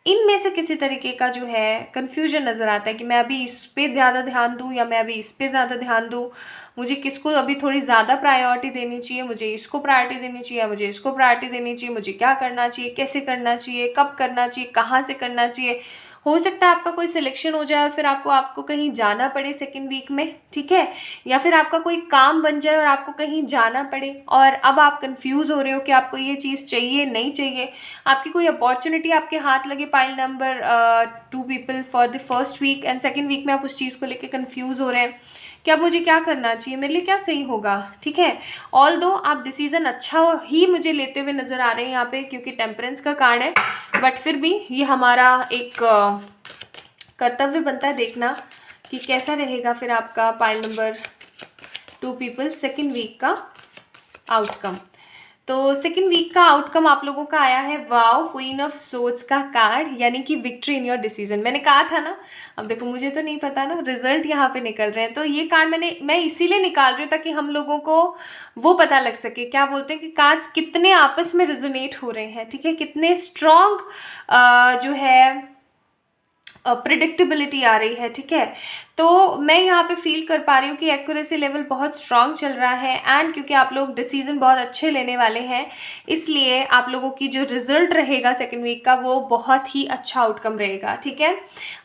इनमें से किसी तरीके का जो है कन्फ्यूजन नज़र आता है कि मैं अभी इस पे ज़्यादा ध्यान दूँ या मैं अभी इस पे ज़्यादा ध्यान दूँ, मुझे किसको अभी थोड़ी ज़्यादा प्रायोरिटी देनी चाहिए, मुझे इसको प्रायोरिटी देनी चाहिए या मुझे इसको प्रायोरिटी देनी चाहिए, मुझे क्या करना चाहिए, कैसे करना चाहिए, कब करना चाहिए, कहाँ से करना चाहिए। हो सकता है आपका कोई सिलेक्शन हो जाए और फिर आपको कहीं जाना पड़े सेकेंड वीक में। ठीक है, या फिर आपका कोई काम बन जाए और आपको कहीं जाना पड़े और अब आप कंफ्यूज हो रहे हो कि आपको ये चीज़ चाहिए नहीं चाहिए। आपकी कोई अपॉर्चुनिटी आपके हाथ लगे, pile number 2 people, for the first week and second week में आप उस चीज़ को लेकर कंफ्यूज हो रहे हैं कि अब मुझे क्या करना चाहिए, मेरे लिए क्या सही होगा। ठीक है, ऑल्दो आप डिसीज़न अच्छा ही मुझे लेते हुए नज़र आ रहे हैं यहाँ पे क्योंकि टेम्परेंस का कार्ड है, बट फिर भी ये हमारा एक कर्तव्य बनता है देखना कि कैसा रहेगा फिर आपका pile number 2 people second week का आउटकम। तो सेकेंड वीक का आउटकम आप लोगों का आया है वाओ, क्वीन ऑफ सोर्ड्स का कार्ड, यानी कि विक्ट्री इन योर डिसीजन। मैंने कहा था ना, अब देखो मुझे तो नहीं पता ना, रिजल्ट यहाँ पे निकल रहे हैं। तो ये कार्ड मैं इसीलिए निकाल रही हूँ ताकि हम लोगों को वो पता लग सके, क्या बोलते हैं कि कार्ड्स कितने आपस में रिजोनेट हो रहे हैं। ठीक है, कितने स्ट्रॉन्ग जो है प्रिडिक्टेबिलिटी आ रही है। ठीक है, तो मैं यहाँ पे फील कर पा रही हूँ कि एक्यूरेसी लेवल बहुत स्ट्रांग चल रहा है, एंड क्योंकि आप लोग डिसीजन बहुत अच्छे लेने वाले हैं, इसलिए आप लोगों की जो रिजल्ट रहेगा सेकेंड वीक का वो बहुत ही अच्छा आउटकम रहेगा। ठीक है,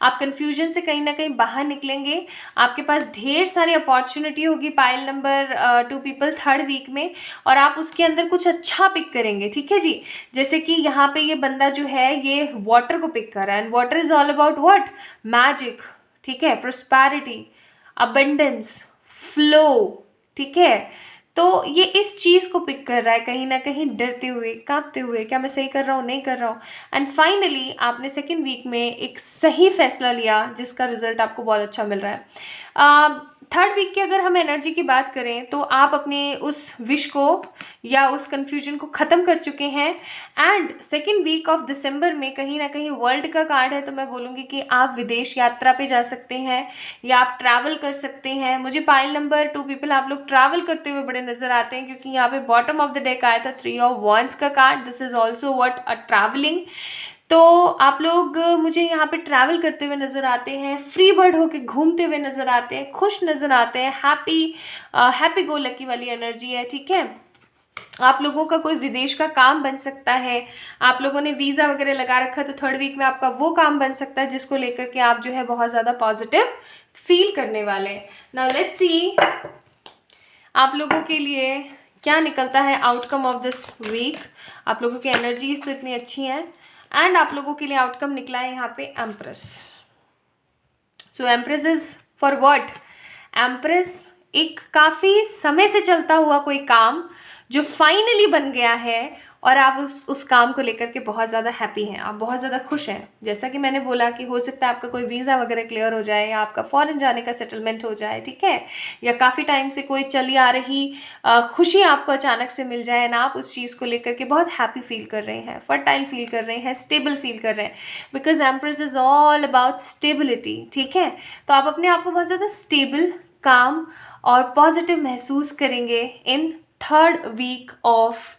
आप कन्फ्यूजन से कहीं ना कहीं बाहर निकलेंगे, आपके पास ढेर सारी अपॉर्चुनिटी होगी pile number 2 people third week में, और आप उसके अंदर कुछ अच्छा पिक करेंगे। ठीक है जी, जैसे कि यहाँ पे ये बंदा जो है ये वाटर को पिक कर रहा है, and water is all about what, magic. ठीक है, प्रोस्पैरिटी, अबंडेंस, फ्लो। ठीक है, तो ये इस चीज़ को पिक कर रहा है कहीं ना कहीं डरते हुए, कांपते हुए, क्या मैं सही कर रहा हूँ, नहीं कर रहा हूँ। एंड फाइनली आपने सेकेंड वीक में एक सही फैसला लिया जिसका रिजल्ट आपको बहुत अच्छा मिल रहा है। थर्ड वीक की अगर हम एनर्जी की बात करें तो आप अपने उस विश को या उस कन्फ्यूजन को ख़त्म कर चुके हैं, and second week of December में कहीं ना कहीं वर्ल्ड का कार्ड है, तो मैं बोलूँगी कि आप विदेश यात्रा पे जा सकते हैं या आप ट्रैवल कर सकते हैं। मुझे पाइल नंबर 2 पीपल आप लोग ट्रैवल करते हुए बड़े नज़र आते हैं, क्योंकि यहाँ पे बॉटम ऑफ द डेक आया था 3 ऑफ wands का card. This is also what a travelling. तो आप लोग मुझे यहाँ पे ट्रैवल करते हुए नज़र आते हैं, फ्री बर्ड होके घूमते हुए नज़र आते हैं, खुश नज़र आते हैं, हैप्पी गो लकी वाली एनर्जी है। ठीक है, आप लोगों का कोई विदेश का काम बन सकता है, आप लोगों ने वीज़ा वगैरह लगा रखा है तो थर्ड वीक में आपका वो काम बन सकता है जिसको लेकर के आप जो है बहुत ज़्यादा पॉजिटिव फील करने वाले हैं। नाउ लेट्स सी आप लोगों के लिए क्या निकलता है आउटकम ऑफ दिस वीक। आप लोगों की एनर्जीज तो इतनी अच्छी हैं, एंड आप लोगों के लिए आउटकम निकला है यहाँ पे empress. So empress is for what, empress एक काफ़ी समय से चलता हुआ कोई काम जो फाइनली बन गया है, और आप उस काम को लेकर के बहुत ज़्यादा हैप्पी हैं, आप बहुत ज़्यादा खुश हैं। जैसा कि मैंने बोला कि हो सकता है आपका कोई वीज़ा वगैरह क्लियर हो जाए, या आपका फॉरेन जाने का सेटलमेंट हो जाए। ठीक है, या काफ़ी टाइम से कोई चली आ रही खुशी आपको अचानक से मिल जाए, ना आप उस चीज़ को लेकर के बहुत हैप्पी फील कर रहे हैं, फर्टाइल फील कर रहे हैं, स्टेबल फील कर रहे हैं, because empress is all about stability. ठीक है, तो आप अपने आप को बहुत ज़्यादा स्टेबल, काम और पॉजिटिव महसूस करेंगे in third week of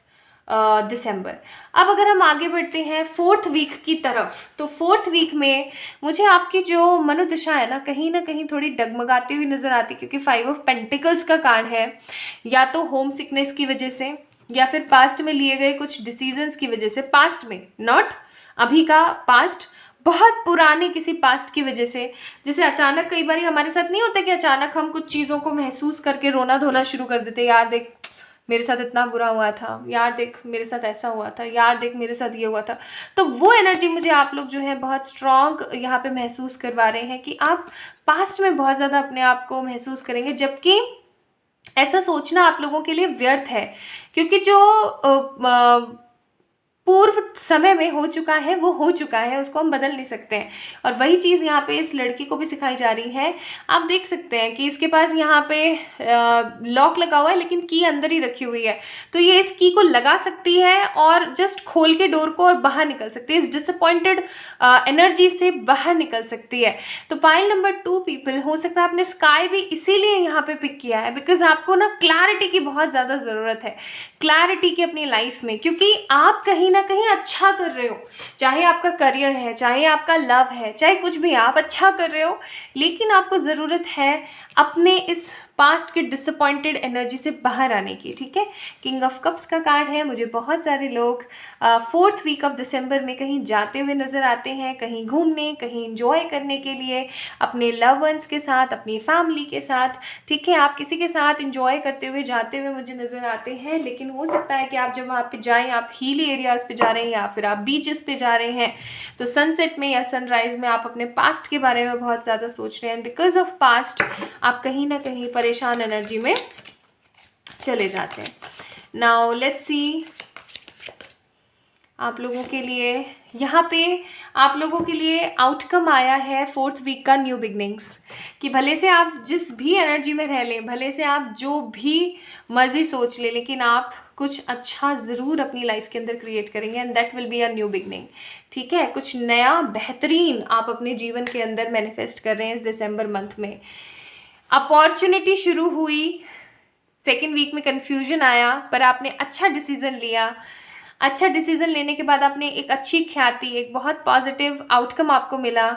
December. अब अगर हम आगे बढ़ते हैं फोर्थ वीक की तरफ, तो फोर्थ वीक में मुझे आपकी जो मनोदशा है ना कहीं थोड़ी डगमगाती हुई नज़र आती, क्योंकि 5 ऑफ पेंटिकल्स का कार्ड है। या तो होम सिकनेस की वजह से, या फिर पास्ट में लिए गए कुछ डिसीजंस की वजह से, पास्ट में, नॉट अभी का पास्ट, बहुत पुराने किसी पास्ट की वजह से। जैसे अचानक कई बार हमारे साथ नहीं होता कि अचानक हम कुछ चीज़ों को महसूस करके रोना धोना शुरू कर देते, यार देख मेरे साथ इतना बुरा हुआ था, यार देख मेरे साथ ऐसा हुआ था, यार देख मेरे साथ ये हुआ था। तो वो एनर्जी मुझे आप लोग जो है बहुत स्ट्रॉन्ग यहाँ पे महसूस करवा रहे हैं कि आप पास्ट में बहुत ज़्यादा अपने आप को महसूस करेंगे, जबकि ऐसा सोचना आप लोगों के लिए व्यर्थ है, क्योंकि जो पूर्व समय में हो चुका है वो हो चुका है, उसको हम बदल नहीं सकते हैं। और वही चीज़ यहाँ पे इस लड़की को भी सिखाई जा रही है। आप देख सकते हैं कि इसके पास यहाँ पे लॉक लगा हुआ है, लेकिन की अंदर ही रखी हुई है, तो ये इस की को लगा सकती है और जस्ट खोल के डोर को और बाहर निकल सकती है, इस डिसअपॉइंटेड एनर्जी से बाहर निकल सकती है। तो पाइल नंबर 2 पीपल, हो सकता है आपने स्काई भी इसीलिए यहाँ पे पिक किया है, बिकॉज आपको ना क्लैरिटी की बहुत ज़्यादा ज़रूरत है, क्लैरिटी की अपनी लाइफ में, क्योंकि आप कहीं ना कहीं अच्छा कर रहे हो, चाहे आपका करियर है, चाहे आपका लव है, चाहे कुछ भी, आप अच्छा कर रहे हो, लेकिन आपको ज़रूरत है अपने इस पास्ट के डिसअपॉइंटेड एनर्जी से बाहर आने की। ठीक है, किंग ऑफ कप्स का कार्ड है। मुझे बहुत सारे लोग फोर्थ वीक ऑफ दिसंबर में कहीं जाते हुए नज़र आते हैं, कहीं घूमने, कहीं इंजॉय करने के लिए अपने लव वंस के साथ, अपनी फैमिली के साथ। ठीक है, आप किसी के साथ इंजॉय करते हुए जाते हुए मुझे नज़र आते हैं, लेकिन हो सकता है कि आप जब वहाँ पे जाएँ, आप हिली एरियाज़ पे जा रहे हैं या फिर आप बीचेस पे जा रहे हैं, तो सनसेट में या सनराइज़ में आप अपने पास्ट के बारे में बहुत ज़्यादा सोच रहे हैं। बिकॉज ऑफ पास्ट आप कहीं ना कहीं परेशान एनर्जी में चले जाते हैं। नाउ लेट्स सी आप लोगों के लिए यहाँ पे आप लोगों के लिए आउटकम आया है फोर्थ वीक का न्यू बिगनिंग्स, कि भले से आप जिस भी एनर्जी में रह लें, भले से आप जो भी मर्जी सोच लें, लेकिन आप कुछ अच्छा ज़रूर अपनी लाइफ के अंदर क्रिएट करेंगे, and that will be a new beginning. ठीक है, कुछ नया बेहतरीन आप अपने जीवन के अंदर मैनिफेस्ट कर रहे हैं इस दिसंबर मंथ में। अपॉर्चुनिटी शुरू हुई, सेकेंड वीक में कन्फ्यूजन आया, पर आपने अच्छा डिसीज़न लिया। अच्छा डिसीज़न लेने के बाद आपने एक अच्छी ख्याति, एक बहुत पॉजिटिव आउटकम आपको मिला,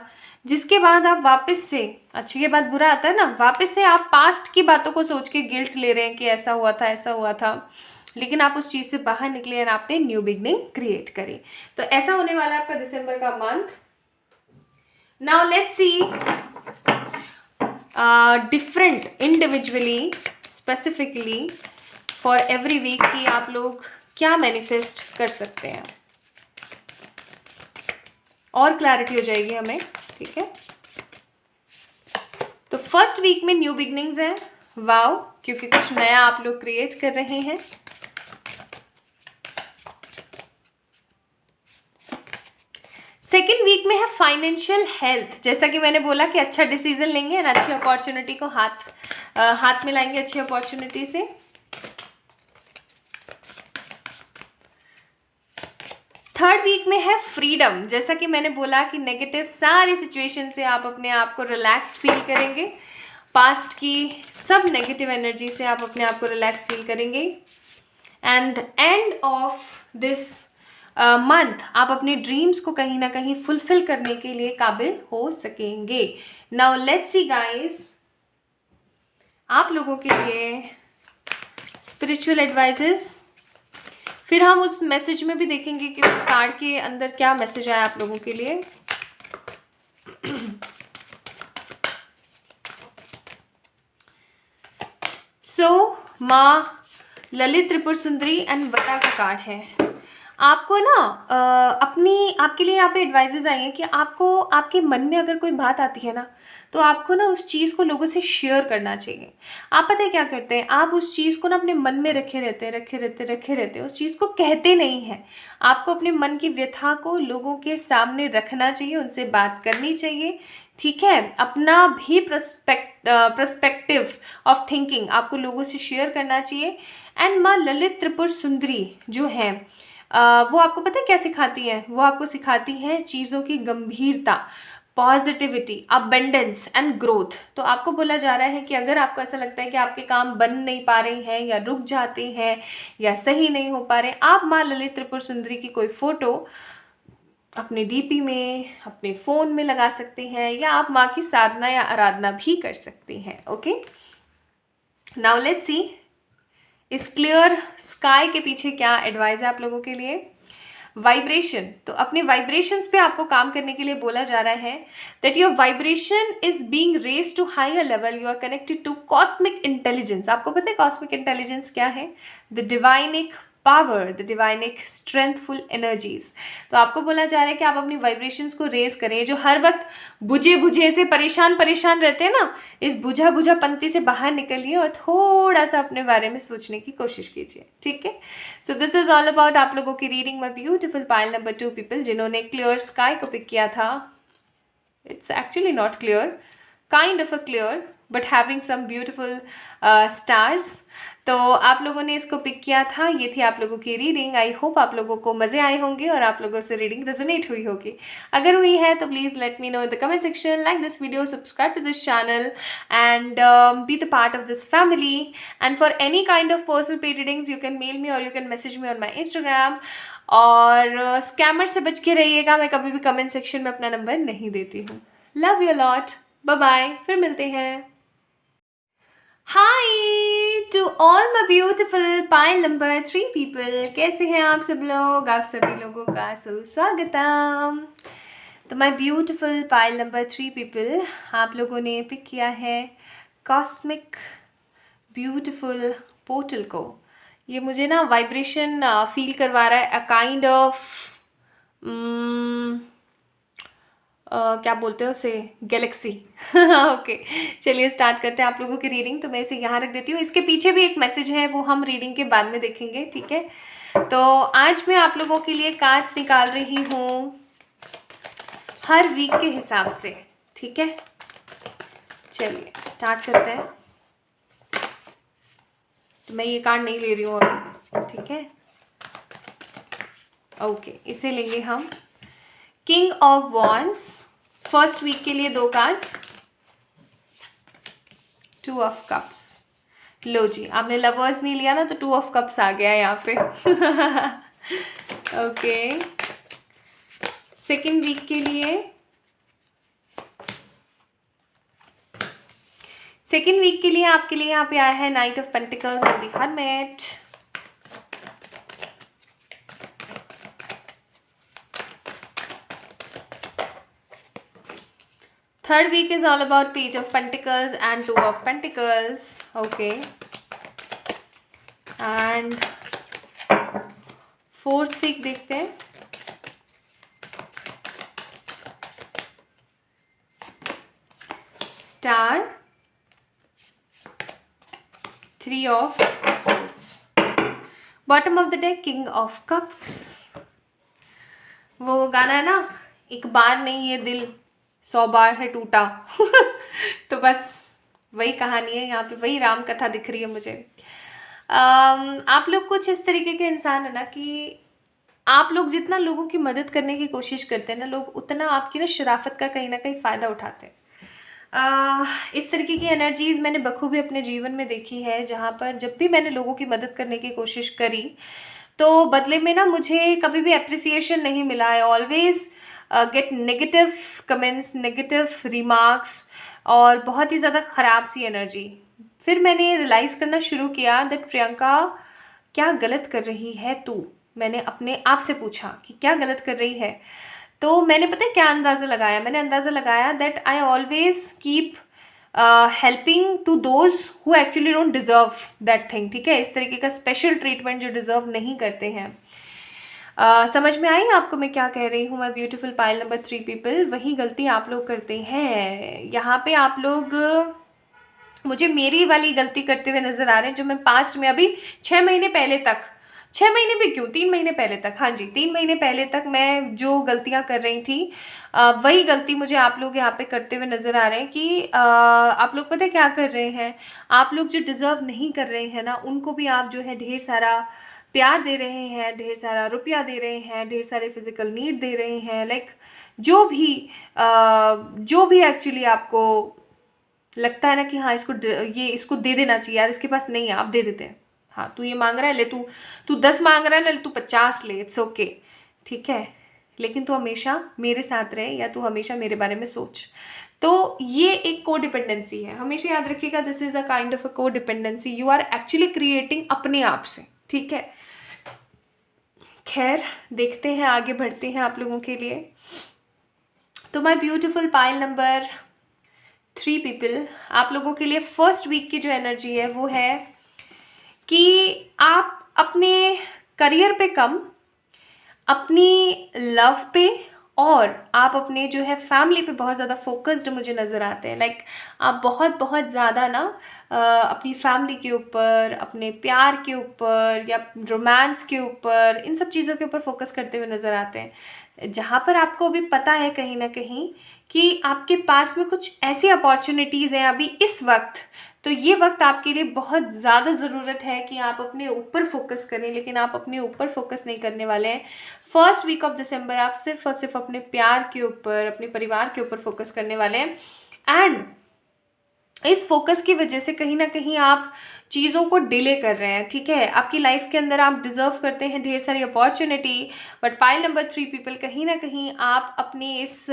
जिसके बाद आप वापस से, अच्छे के बाद बुरा आता है ना, वापस से आप पास्ट की बातों को सोच के गिल्ट ले रहे हैं कि ऐसा हुआ था ऐसा हुआ था, लेकिन आप उस चीज़ से बाहर निकले और आपने न्यू बिगनिंग क्रिएट करी। तो ऐसा होने वाला है आपका दिसंबर का month. Now let's see different individually specifically for every week कि आप लोग क्या मैनिफेस्ट कर सकते हैं, और क्लैरिटी हो जाएगी हमें, ठीक है। तो फर्स्ट वीक में न्यू बिगनिंग्स हैं, वाओ, क्योंकि कुछ नया आप लोग क्रिएट कर रहे हैं। सेकेंड वीक में है फाइनेंशियल हेल्थ, जैसा कि मैंने बोला कि अच्छा डिसीजन लेंगे और अच्छी अपॉर्चुनिटी को हाथ में लाएंगे अच्छी अपॉर्चुनिटी से। थर्ड वीक में है फ्रीडम, जैसा कि मैंने बोला कि नेगेटिव सारी सिचुएशन से आप अपने आप को रिलैक्स्ड फील करेंगे, पास्ट की सब नेगेटिव एनर्जी से आप अपने आप को रिलैक्स फील करेंगे। And end of this month आप अपने ड्रीम्स को कहीं ना कहीं फुलफिल करने के लिए काबिल हो सकेंगे। नाउ लेट्स सी गाइस, आप लोगों के लिए स्पिरिचुअल एडवाइजेस, फिर हम उस मैसेज में भी देखेंगे कि उस कार्ड के अंदर क्या मैसेज आया आप लोगों के लिए। माँ ललित त्रिपुर सुंदरी एंड वटा का कार्ड है। आपको ना आपके लिए यहाँ पे एडवाइजेज आई हैं कि आपको आपके मन में अगर कोई बात आती है ना, तो आपको ना उस चीज़ को लोगों से शेयर करना चाहिए। आप पता है क्या करते हैं, आप उस चीज़ को ना अपने मन में रखे रहते हैं, उस चीज़ को कहते नहीं हैं। आपको अपने मन की व्यथा को लोगों के सामने रखना चाहिए, उनसे बात करनी चाहिए, ठीक है। अपना भी पर्सपेक्टिव ऑफ थिंकिंग आपको लोगों से शेयर करना चाहिए। एंड माँ ललित त्रिपुर सुंदरी जो है वो आपको पता है क्या सिखाती हैं, वो आपको सिखाती हैं चीज़ों की गंभीरता, पॉजिटिविटी, अबेंडेंस एंड ग्रोथ। तो आपको बोला जा रहा है कि अगर आपको ऐसा लगता है कि आपके काम बन नहीं पा रहे हैं या रुक जाते हैं या सही नहीं हो पा रहे, आप माँ ललित त्रिपुर सुंदरी की कोई फ़ोटो अपने डीपी में, अपने फ़ोन में लगा सकते हैं, या आप माँ की साधना या आराधना भी कर सकते हैं। ओके, नाउ लेट्स सी इस क्लियर स्काई के पीछे क्या एडवाइस है आप लोगों के लिए। वाइब्रेशन, तो अपने वाइब्रेशंस पे आपको काम करने के लिए बोला जा रहा है that your vibration is being raised to higher level, you are connected to cosmic intelligence. आपको पता है कॉस्मिक इंटेलिजेंस क्या है? The divinic power, the divinic strengthful energies. तो आपको बोला जा रहा है कि आप अपनी वाइब्रेशंस को रेज करें। जो हर वक्त बुझे से परेशान रहते हैं ना, इस बुझा पंक्ति से बाहर निकलिए और थोड़ा सा अपने बारे में सोचने की कोशिश कीजिए, ठीक है। So this is all about आप लोगों की reading my beautiful pile number 2 people जिन्होंने क्लियर स्काई को पिक किया था। It's actually not clear, kind of a clear but having some beautiful stars. तो आप लोगों ने इसको पिक किया था, ये थी आप लोगों की रीडिंग। आई होप आप लोगों को मज़े आए होंगे और आप लोगों से रीडिंग रेजोनेट हुई होगी। अगर हुई है तो please let me know in the comment section, like this video, subscribe to this channel and be the part of this family. And for any kind of personal paid readings you can mail me or you can message me on my Instagram. और स्कैमर से बच के रहिएगा, मैं कभी भी कमेंट सेक्शन में अपना नंबर नहीं देती हूँ। Love you lot, bye bye, फिर मिलते हैं। Hi to all my beautiful pile number 3 people, कैसे हैं आप सब लोग? आप सभी लोगों का सुस्वागतम। तो माई ब्यूटिफुल पाइल नंबर 3 पीपल, आप लोगों ने पिक किया है कॉस्मिक ब्यूटिफुल पोर्टल को। ये मुझे ना वाइब्रेशन फील करवा रहा है, अ काइंड ऑफ क्या बोलते हैं उसे, गैलेक्सी। ओके, चलिए स्टार्ट करते हैं आप लोगों की रीडिंग। तो मैं इसे यहाँ रख देती हूँ, इसके पीछे भी एक मैसेज है, वो हम रीडिंग के बाद में देखेंगे, ठीक है। तो आज मैं आप लोगों के लिए कार्ड्स निकाल रही हूँ हर वीक के हिसाब से, ठीक है। चलिए स्टार्ट करते हैं। तो मैं ये कार्ड नहीं ले रही हूँ अभी, ठीक है। ओके, इसे लेंगे हम। King of wands first week के लिए 2 कार्ड्स, 2 ऑफ कप्स। लो जी, आपने लवर्स नहीं लिया ना, तो 2 ऑफ कप्स आ गया यहाँ पे। ओके, सेकेंड वीक के लिए सेकेंड वीक के लिए आपके लिए यहाँ पे आया है knight of pentacles and the hermit. Third week is all about page of pentacles and two of pentacles. Okay, and fourth week देखते हैं। Star, three of swords, bottom of the deck king of cups. वो गाना है ना, एक बार नहीं ये दिल 100 बार है टूटा तो बस वही कहानी है यहाँ पे, वही राम कथा दिख रही है मुझे। आप लोग कुछ इस तरीके के इंसान है ना कि आप लोग जितना लोगों की मदद करने की कोशिश करते हैं ना, लोग उतना आपकी ना शराफत का कहीं ना कहीं फ़ायदा उठाते हैं। इस तरीके की एनर्जीज़ मैंने बखूबी अपने जीवन में देखी है, जहाँ पर जब भी मैंने लोगों की मदद करने की कोशिश करी तो बदले में ना मुझे कभी भी अप्रिसिएशन नहीं मिला। I always get negative comments, negative remarks और बहुत ही ज़्यादा ख़राब सी एनर्जी। फिर मैंने रियलाइज़ करना शुरू किया दैट प्रियंका क्या गलत कर रही है तू। मैंने अपने आप से पूछा कि क्या गलत कर रही है। तो मैंने पता है क्या अंदाज़ा लगाया, मैंने अंदाज़ा लगाया that I always keep helping to those who actually don't deserve that thing. ठीक है, इस तरीके का स्पेशल ट्रीटमेंट जो डिज़र्व नहीं करते हैं। समझ में आई आपको मैं क्या कह रही हूँ? My beautiful pile number 3 people, वही गलती आप लोग करते हैं। यहाँ पे आप लोग मुझे मेरी वाली गलती करते हुए नज़र आ रहे हैं जो मैं पास्ट में अभी 6 महीने पहले तक, 6 महीने भी क्यों, 3 महीने पहले तक, हाँ जी 3 महीने पहले तक मैं जो गलतियाँ कर रही थी वही गलती मुझे आप लोग यहाँ पे करते हुए नज़र आ रहे हैं कि आप लोग पता है क्या कर रहे हैं, आप लोग जो डिज़र्व नहीं कर रहे हैं ना उनको भी आप जो है ढेर सारा प्यार दे रहे हैं, ढेर सारा रुपया दे रहे हैं, ढेर सारे फिजिकल नीड दे रहे हैं। लाइक जो भी एक्चुअली आपको लगता है ना कि हाँ इसको दे देना चाहिए यार, इसके पास नहीं है आप दे देते हैं। हाँ तू ये मांग रहा है ले, तू 10 मांग रहा है ले, तू 50 ले, इट्स ओके, ठीक है, लेकिन तू हमेशा मेरे साथ रहे या तू हमेशा मेरे बारे में सोच। तो ये एक को डिपेंडेंसी है, हमेशा याद रखिएगा, this is a kind of a codependency you are actually creating अपने आप से। ठीक है, खैर देखते हैं, आगे बढ़ते हैं आप लोगों के लिए। तो my beautiful pile number 3 people, आप लोगों के लिए फर्स्ट वीक की जो एनर्जी है वो है कि आप अपने करियर पे कम, अपनी लव पे और आप अपने जो है फैमिली पे बहुत ज़्यादा फोकस्ड मुझे नज़र आते हैं। लाइक आप बहुत ज़्यादा ना अपनी फैमिली के ऊपर, अपने प्यार के ऊपर या रोमांस के ऊपर, इन सब चीज़ों के ऊपर फोकस करते हुए नज़र आते हैं, जहाँ पर आपको भी पता है कहीं ना कहीं कि आपके पास में कुछ ऐसी अपॉर्चुनिटीज़ हैं अभी इस वक्त। तो ये वक्त आपके लिए बहुत ज़्यादा ज़रूरत है कि आप अपने ऊपर फोकस करें, लेकिन आप अपने ऊपर फोकस नहीं करने वाले हैं। फर्स्ट वीक ऑफ दिसंबर आप सिर्फ और सिर्फ अपने प्यार के ऊपर, अपने परिवार के ऊपर फोकस करने वाले हैं। एंड इस फोकस की वजह से कहीं ना कहीं आप चीज़ों को डिले कर रहे हैं। ठीक है, आपकी लाइफ के अंदर आप डिज़र्व करते हैं ढेर सारी opportunity, but pile number 3 people कहीं ना कहीं आप अपनी इस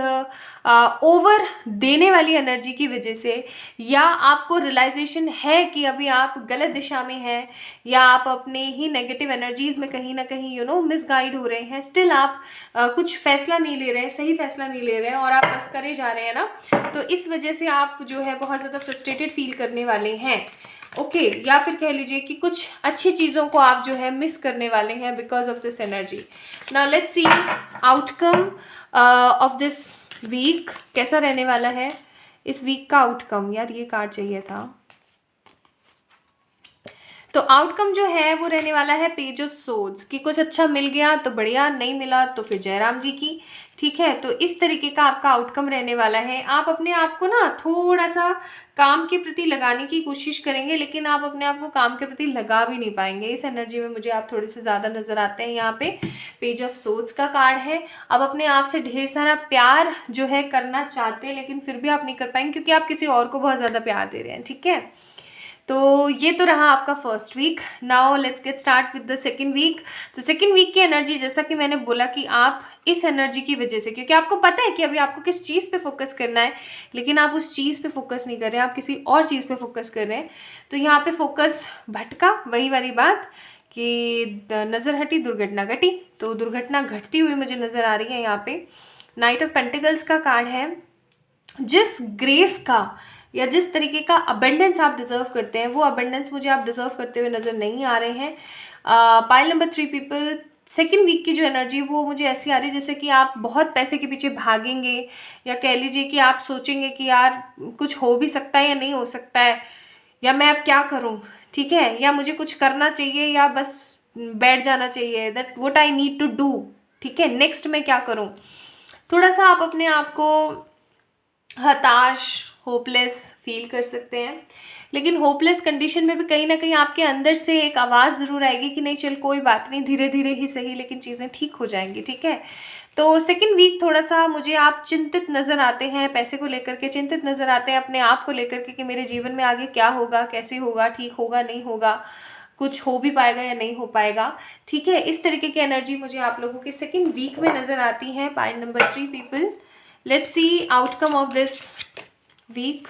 ओवर देने वाली एनर्जी की वजह से, या आपको रियलाइजेशन है कि अभी आप गलत दिशा में हैं, या आप अपने ही नेगेटिव एनर्जीज़ में कहीं ना कहीं मिसगाइड हो रहे हैं, स्टिल आप कुछ फैसला नहीं ले रहे हैं, सही फैसला नहीं ले रहे हैं और आप बस करे जा रहे हैं ना, तो इस वजह से आप जो है बहुत ज़्यादा फ्रस्ट्रेटेड फील करने वाले हैं। ओके, या फिर कह लीजिए कि कुछ अच्छी चीज़ों को आप जो है मिस करने वाले हैं because of this energy. Now let's see outcome of this week कैसा रहने वाला है। इस वीक का आउटकम, यार ये कार्ड चाहिए था। तो आउटकम जो है वो रहने वाला है पेज ऑफ सोर्ड्स, कि कुछ अच्छा मिल गया तो बढ़िया, नहीं मिला तो फिर जयराम जी की। ठीक है, तो इस तरीके का आपका आउटकम रहने वाला है। आप अपने आप को ना थोड़ा सा काम के प्रति लगाने की कोशिश करेंगे, लेकिन आप अपने आप को काम के प्रति लगा भी नहीं पाएंगे। इस एनर्जी में मुझे आप थोड़े से ज़्यादा नज़र आते हैं। यहाँ पे पेज ऑफ सोर्ड्स का कार्ड है। आप अपने आप से ढेर सारा प्यार जो है करना चाहते हैं, लेकिन फिर भी आप नहीं कर पाएंगे क्योंकि आप किसी और को बहुत ज़्यादा प्यार दे रहे हैं। ठीक है, तो ये तो रहा आपका first week. Now let's get start with the second week. तो सेकेंड वीक की एनर्जी, जैसा कि मैंने बोला कि आप इस एनर्जी की वजह से, क्योंकि आपको पता है कि अभी आपको किस चीज़ पे फोकस करना है, लेकिन आप उस चीज़ पे फोकस नहीं कर रहे हैं, आप किसी और चीज़ पे फोकस कर रहे हैं, तो यहाँ पे फोकस भटका। वही वाली बात कि नज़र हटी दुर्घटना घटी। तो दुर्घटना घटती हुई मुझे नज़र आ रही है यहाँ पे। नाइट ऑफ पेंटिकल्स का कार्ड है। जिस ग्रेस का या जिस तरीके का अबंडेंस आप डिज़र्व करते हैं, वो अबंडेंस मुझे आप डिज़र्व करते हुए नज़र नहीं आ रहे हैं। Pile number 3 people, second week की जो एनर्जी वो मुझे ऐसी आ रही है जैसे कि आप बहुत पैसे के पीछे भागेंगे, या कह लीजिए कि आप सोचेंगे कि यार कुछ हो भी सकता है या नहीं हो सकता है, या मैं अब क्या करूं, ठीक है, या मुझे कुछ करना चाहिए या बस बैठ जाना चाहिए, that what I need to do, ठीक है, नेक्स्ट मैं क्या करूं। थोड़ा सा आप अपने आप को हताश, होपलेस फील कर सकते हैं, लेकिन होपलेस कंडीशन में भी कहीं ना कहीं आपके अंदर से एक आवाज़ ज़रूर आएगी कि नहीं चल कोई बात नहीं, धीरे धीरे ही सही लेकिन चीज़ें ठीक हो जाएंगी, ठीक है। तो सेकेंड वीक थोड़ा सा मुझे आप चिंतित नज़र आते हैं, पैसे को लेकर के चिंतित नज़र आते हैं, अपने आप को लेकर के कि मेरे जीवन में आगे क्या होगा, कैसे होगा, ठीक होगा नहीं होगा, कुछ हो भी पाएगा या नहीं हो पाएगा, ठीक है। इस तरीके की एनर्जी मुझे आप लोगों के सेकेंड वीक में नज़र आती है। Pile number 3 people, let's see outcome of this week.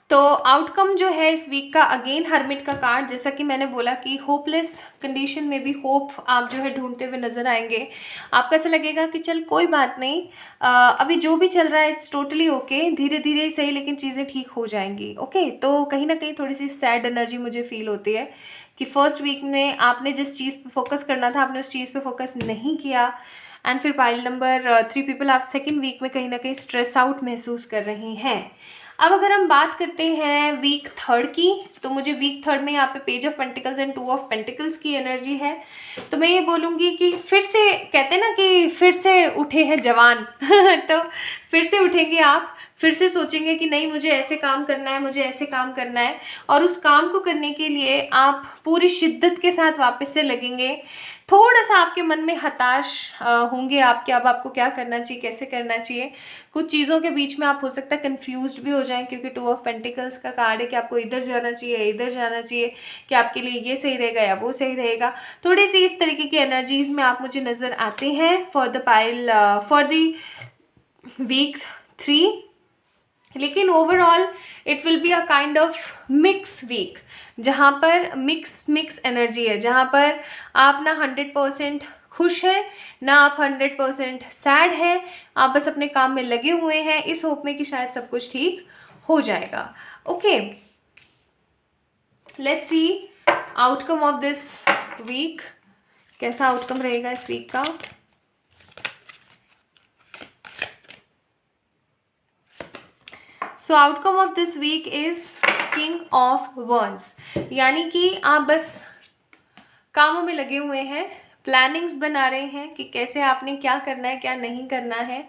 तो आउटकम जो है इस वीक का, अगेन हर्मिट का कार्ड, जैसा कि मैंने बोला कि होपलेस कंडीशन में भी होप आप जो है ढूंढते हुए नज़र आएंगे। आपको ऐसा लगेगा कि चल कोई बात नहीं, अभी जो भी चल रहा है इट्स टोटली ओके, धीरे धीरे ही सही लेकिन चीज़ें ठीक हो जाएंगी, ओके। तो कहीं ना कहीं थोड़ी सी सैड एनर्जी मुझे फील होती है कि फर्स्ट वीक में आपने जिस चीज़ पे फोकस करना था आपने उस चीज़ पे फोकस नहीं किया, एंड फिर पाइल नंबर 3 पीपल, आप सेकेंड वीक में कहीं ना कहीं स्ट्रेस आउट महसूस कर रही हैं। अब अगर हम बात करते हैं वीक थर्ड की, तो मुझे वीक थर्ड में यहाँ पे page of pentacles and 2 of pentacles की एनर्जी है। तो मैं ये बोलूँगी कि फिर से, कहते हैं ना कि फिर से उठे हैं जवान तो फिर से उठेंगे आप, फिर से सोचेंगे कि नहीं मुझे ऐसे काम करना है, मुझे ऐसे काम करना है, और उस काम को करने के लिए आप पूरी शिद्दत के साथ वापस से लगेंगे। थोड़ा सा आपके मन में हताश होंगे आप कि अब आपको क्या करना चाहिए, कैसे करना चाहिए। कुछ चीज़ों के बीच में आप हो सकता है कंफ्यूज्ड भी हो जाएं, क्योंकि 2 ऑफ पेंटिकल्स का कार्ड है कि आपको इधर जाना चाहिए, इधर जाना चाहिए, कि आपके लिए ये सही रहेगा या वो सही रहेगा। थोड़ी सी इस तरीके की एनर्जीज में आप मुझे नज़र आते हैं for the pile for the week 3। लेकिन overall it will be a kind of mix week, जहाँ पर मिक्स एनर्जी है, जहाँ पर आप ना 100% खुश है, ना आप 100% सैड है, आप बस अपने काम में लगे हुए हैं इस होप में कि शायद सब कुछ ठीक हो जाएगा, okay. Let's see outcome of this week, कैसा आउटकम रहेगा इस वीक का। So outcome of this week is king of wands, यानी कि आप बस कामों में लगे हुए हैं, प्लानिंग्स बना रहे हैं कि कैसे आपने क्या करना है, क्या नहीं करना है,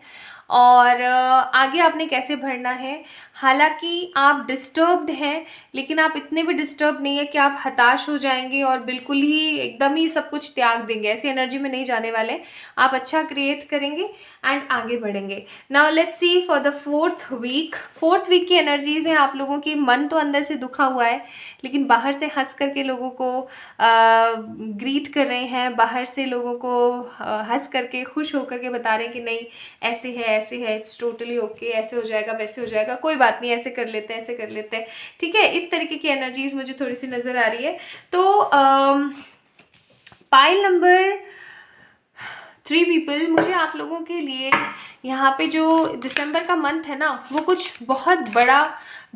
और आगे आपने कैसे बढ़ना है। हालांकि आप डिस्टर्ब्ड हैं, लेकिन आप इतने भी डिस्टर्ब नहीं है कि आप हताश हो जाएंगे और बिल्कुल ही एकदम ही सब कुछ त्याग देंगे, ऐसी एनर्जी में नहीं जाने वाले। आप अच्छा क्रिएट करेंगे एंड आगे बढ़ेंगे। Now let's see for the fourth week. Fourth week की एनर्जीज हैं आप लोगों की, मन तो अंदर से दुखा हुआ है, लेकिन बाहर से हंस करके लोगों को ग्रीट कर रहे हैं, बाहर से लोगों को हंस करके खुश होकर के बता रहे हैं कि नहीं ऐसे है, इट्स टोटली ओके, ऐसे हो जाएगा, वैसे हो जाएगा, कोई बात नहीं, ऐसे कर लेते हैं, ऐसे कर लेते हैं, ठीक है। इस तरीके की एनर्जीज मुझे थोड़ी सी नज़र आ रही है। तो पाइल नंबर 3 पीपल, मुझे आप लोगों के लिए यहाँ पे जो दिसंबर का मंथ है ना, वो कुछ बहुत बड़ा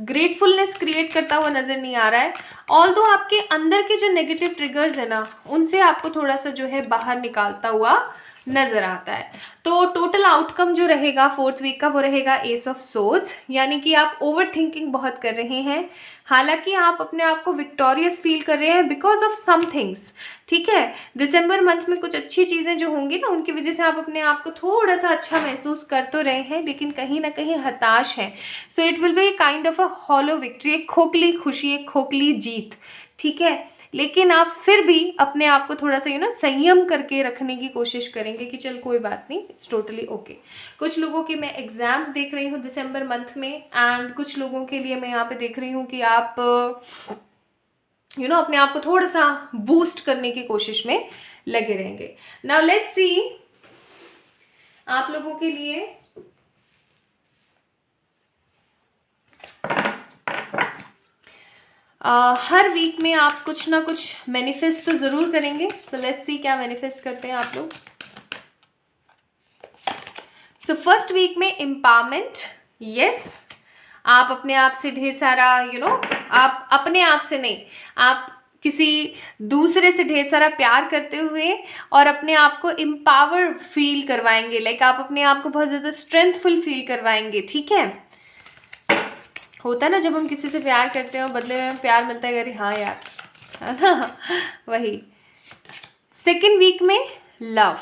ग्रेटफुलनेस क्रिएट करता हुआ नज़र नहीं आ रहा है। ऑल्दो आपके अंदर के जो नेगेटिव ट्रिगर्स है ना, उनसे आपको थोड़ा सा जो है बाहर निकालता हुआ नज़र आता है। तो टोटल आउटकम जो रहेगा फोर्थ वीक का वो रहेगा एस ऑफ सोर्ड्स, यानी कि आप ओवर थिंकिंग बहुत कर रहे हैं। हालांकि आप अपने आप को विक्टोरियस फील कर रहे हैं बिकॉज ऑफ सम थिंग्स, ठीक है। दिसंबर मंथ में कुछ अच्छी चीज़ें जो होंगी ना, उनकी वजह से आप अपने आप को थोड़ा सा अच्छा महसूस कर तो रहे हैं, लेकिन कहीं ना कहीं हताश हैं। So it will be kind of a hollow victory, एक खोखली खुशी, एक खोखली जीत, ठीक है। लेकिन आप फिर भी अपने आप को थोड़ा सा संयम करके रखने की कोशिश करेंगे कि चल कोई बात नहीं, इट्स टोटली ओके। कुछ लोगों के मैं एग्जाम्स देख रही हूँ दिसंबर मंथ में, एंड कुछ लोगों के लिए मैं यहाँ पे देख रही हूँ कि आप अपने आप को थोड़ा सा बूस्ट करने की कोशिश में लगे रहेंगे। नाउ लेट्स सी आप लोगों के लिए हर वीक में आप कुछ ना कुछ मैनिफेस्ट तो ज़रूर करेंगे। सो लेट्स सी क्या मैनिफेस्ट करते हैं आप लोग। सो फर्स्ट वीक में एम्पावरमेंट, यस, आप अपने आप से ढेर सारा आप अपने आप से नहीं, आप किसी दूसरे से ढेर सारा प्यार करते हुए और अपने आप को एम्पावर फील करवाएंगे। लाइक आप अपने आप को बहुत ज़्यादा स्ट्रेंथफुल फील करवाएंगे, ठीक है। होता है ना जब हम किसी से प्यार करते हैं बदले में प्यार मिलता है, अरे हाँ यार, है ना, वही। सेकेंड वीक में लव,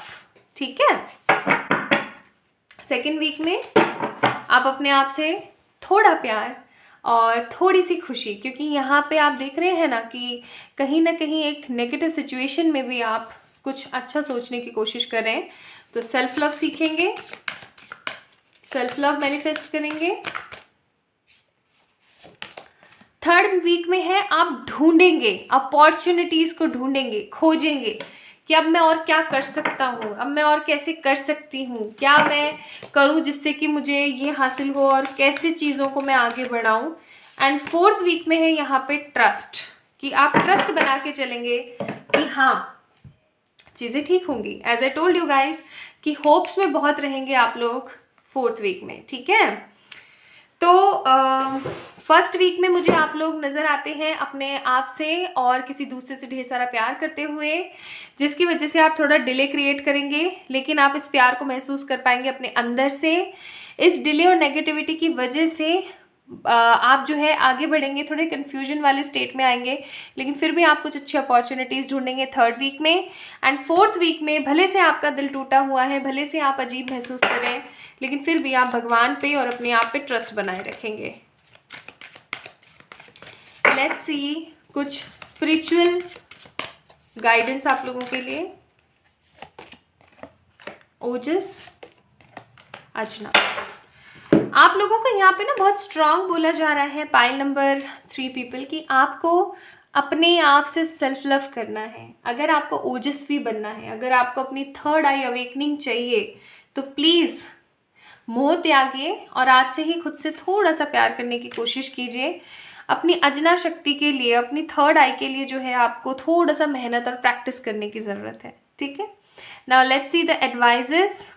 ठीक है। सेकेंड वीक में आप अपने आप से थोड़ा प्यार और थोड़ी सी खुशी, क्योंकि यहाँ पे आप देख रहे हैं ना कि कहीं ना कहीं एक नेगेटिव सिचुएशन में भी आप कुछ अच्छा सोचने की कोशिश कर रहे हैं। तो सेल्फ लव सीखेंगे, सेल्फ लव मैनिफेस्ट करेंगे। थर्ड वीक में है आप ढूंढेंगे, अपॉर्चुनिटीज़ को ढूंढेंगे, खोजेंगे कि अब मैं और क्या कर सकता हूँ, अब मैं और कैसे कर सकती हूँ, क्या मैं करूँ जिससे कि मुझे ये हासिल हो और कैसे चीज़ों को मैं आगे बढ़ाऊँ। एंड फोर्थ वीक में है यहाँ पे ट्रस्ट, कि आप ट्रस्ट बना के चलेंगे कि हाँ चीज़ें ठीक होंगी। As I told you guys कि होप्स में बहुत रहेंगे आप लोग फोर्थ वीक में, ठीक है। तो फर्स्ट वीक में मुझे आप लोग नज़र आते हैं अपने आप से और किसी दूसरे से ढेर सारा प्यार करते हुए, जिसकी वजह से आप थोड़ा डिले क्रिएट करेंगे, लेकिन आप इस प्यार को महसूस कर पाएंगे अपने अंदर से। इस डिले और नेगेटिविटी की वजह से आप जो है आगे बढ़ेंगे, थोड़े कन्फ्यूजन वाले स्टेट में आएंगे, लेकिन फिर भी आप कुछ अच्छी अपॉर्चुनिटीज़ ढूंढेंगे थर्ड वीक में। एंड फोर्थ वीक में भले से आपका दिल टूटा हुआ है, भले से आप अजीब महसूस करें, लेकिन फिर भी आप भगवान पे और अपने आप पे ट्रस्ट बनाए रखेंगे। लेट्स सी कुछ स्पिरिचुअल गाइडेंस आप लोगों के लिए। ओजस, अजना, आप लोगों को यहाँ पे ना बहुत स्ट्रांग बोला जा रहा है पाइल नंबर 3 पीपल कि आपको अपने आप से सेल्फ लव करना है। अगर आपको ओजस्वी बनना है, अगर आपको अपनी थर्ड आई अवेकनिंग चाहिए, तो प्लीज़ मोह त्यागिए और आज से ही खुद से थोड़ा सा प्यार करने की कोशिश कीजिए। अपनी अजना शक्ति के लिए, अपनी थर्ड आई के लिए जो है आपको थोड़ा सा मेहनत और प्रैक्टिस करने की ज़रूरत है, ठीक है। Now let's see the advises.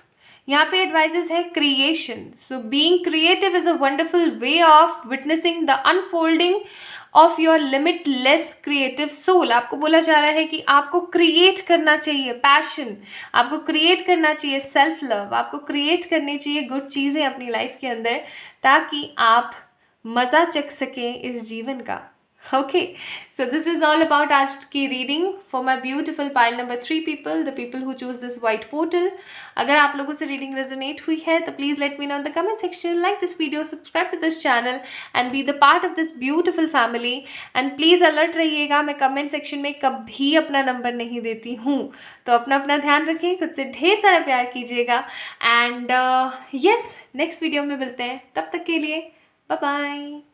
यहाँ पे एडवाइजेस है creation. So being creative is a wonderful way of witnessing the unfolding of your limitless creative soul. आपको बोला जा रहा है कि आपको क्रिएट करना चाहिए, पैशन, आपको क्रिएट करना चाहिए सेल्फ लव, आपको क्रिएट करनी चाहिए गुड चीज़ें अपनी लाइफ के अंदर, ताकि आप मज़ा चख सकें इस जीवन का। Okay, so this is all about आज की reading for my beautiful pile number 3 people, the people who choose this white portal. अगर आप लोगों से रीडिंग रेजोनेट हुई है तो please let me know in the comment section, like this video, subscribe to this channel and be the part of this beautiful family. And please alert रहिएगा, मैं कमेंट सेक्शन में कभी अपना नंबर नहीं देती हूँ, तो अपना ध्यान रखिए, खुद से ढेर सारा प्यार कीजिएगा। एंड यस, नेक्स्ट वीडियो में मिलते हैं, तब तक के लिए बाय बाय।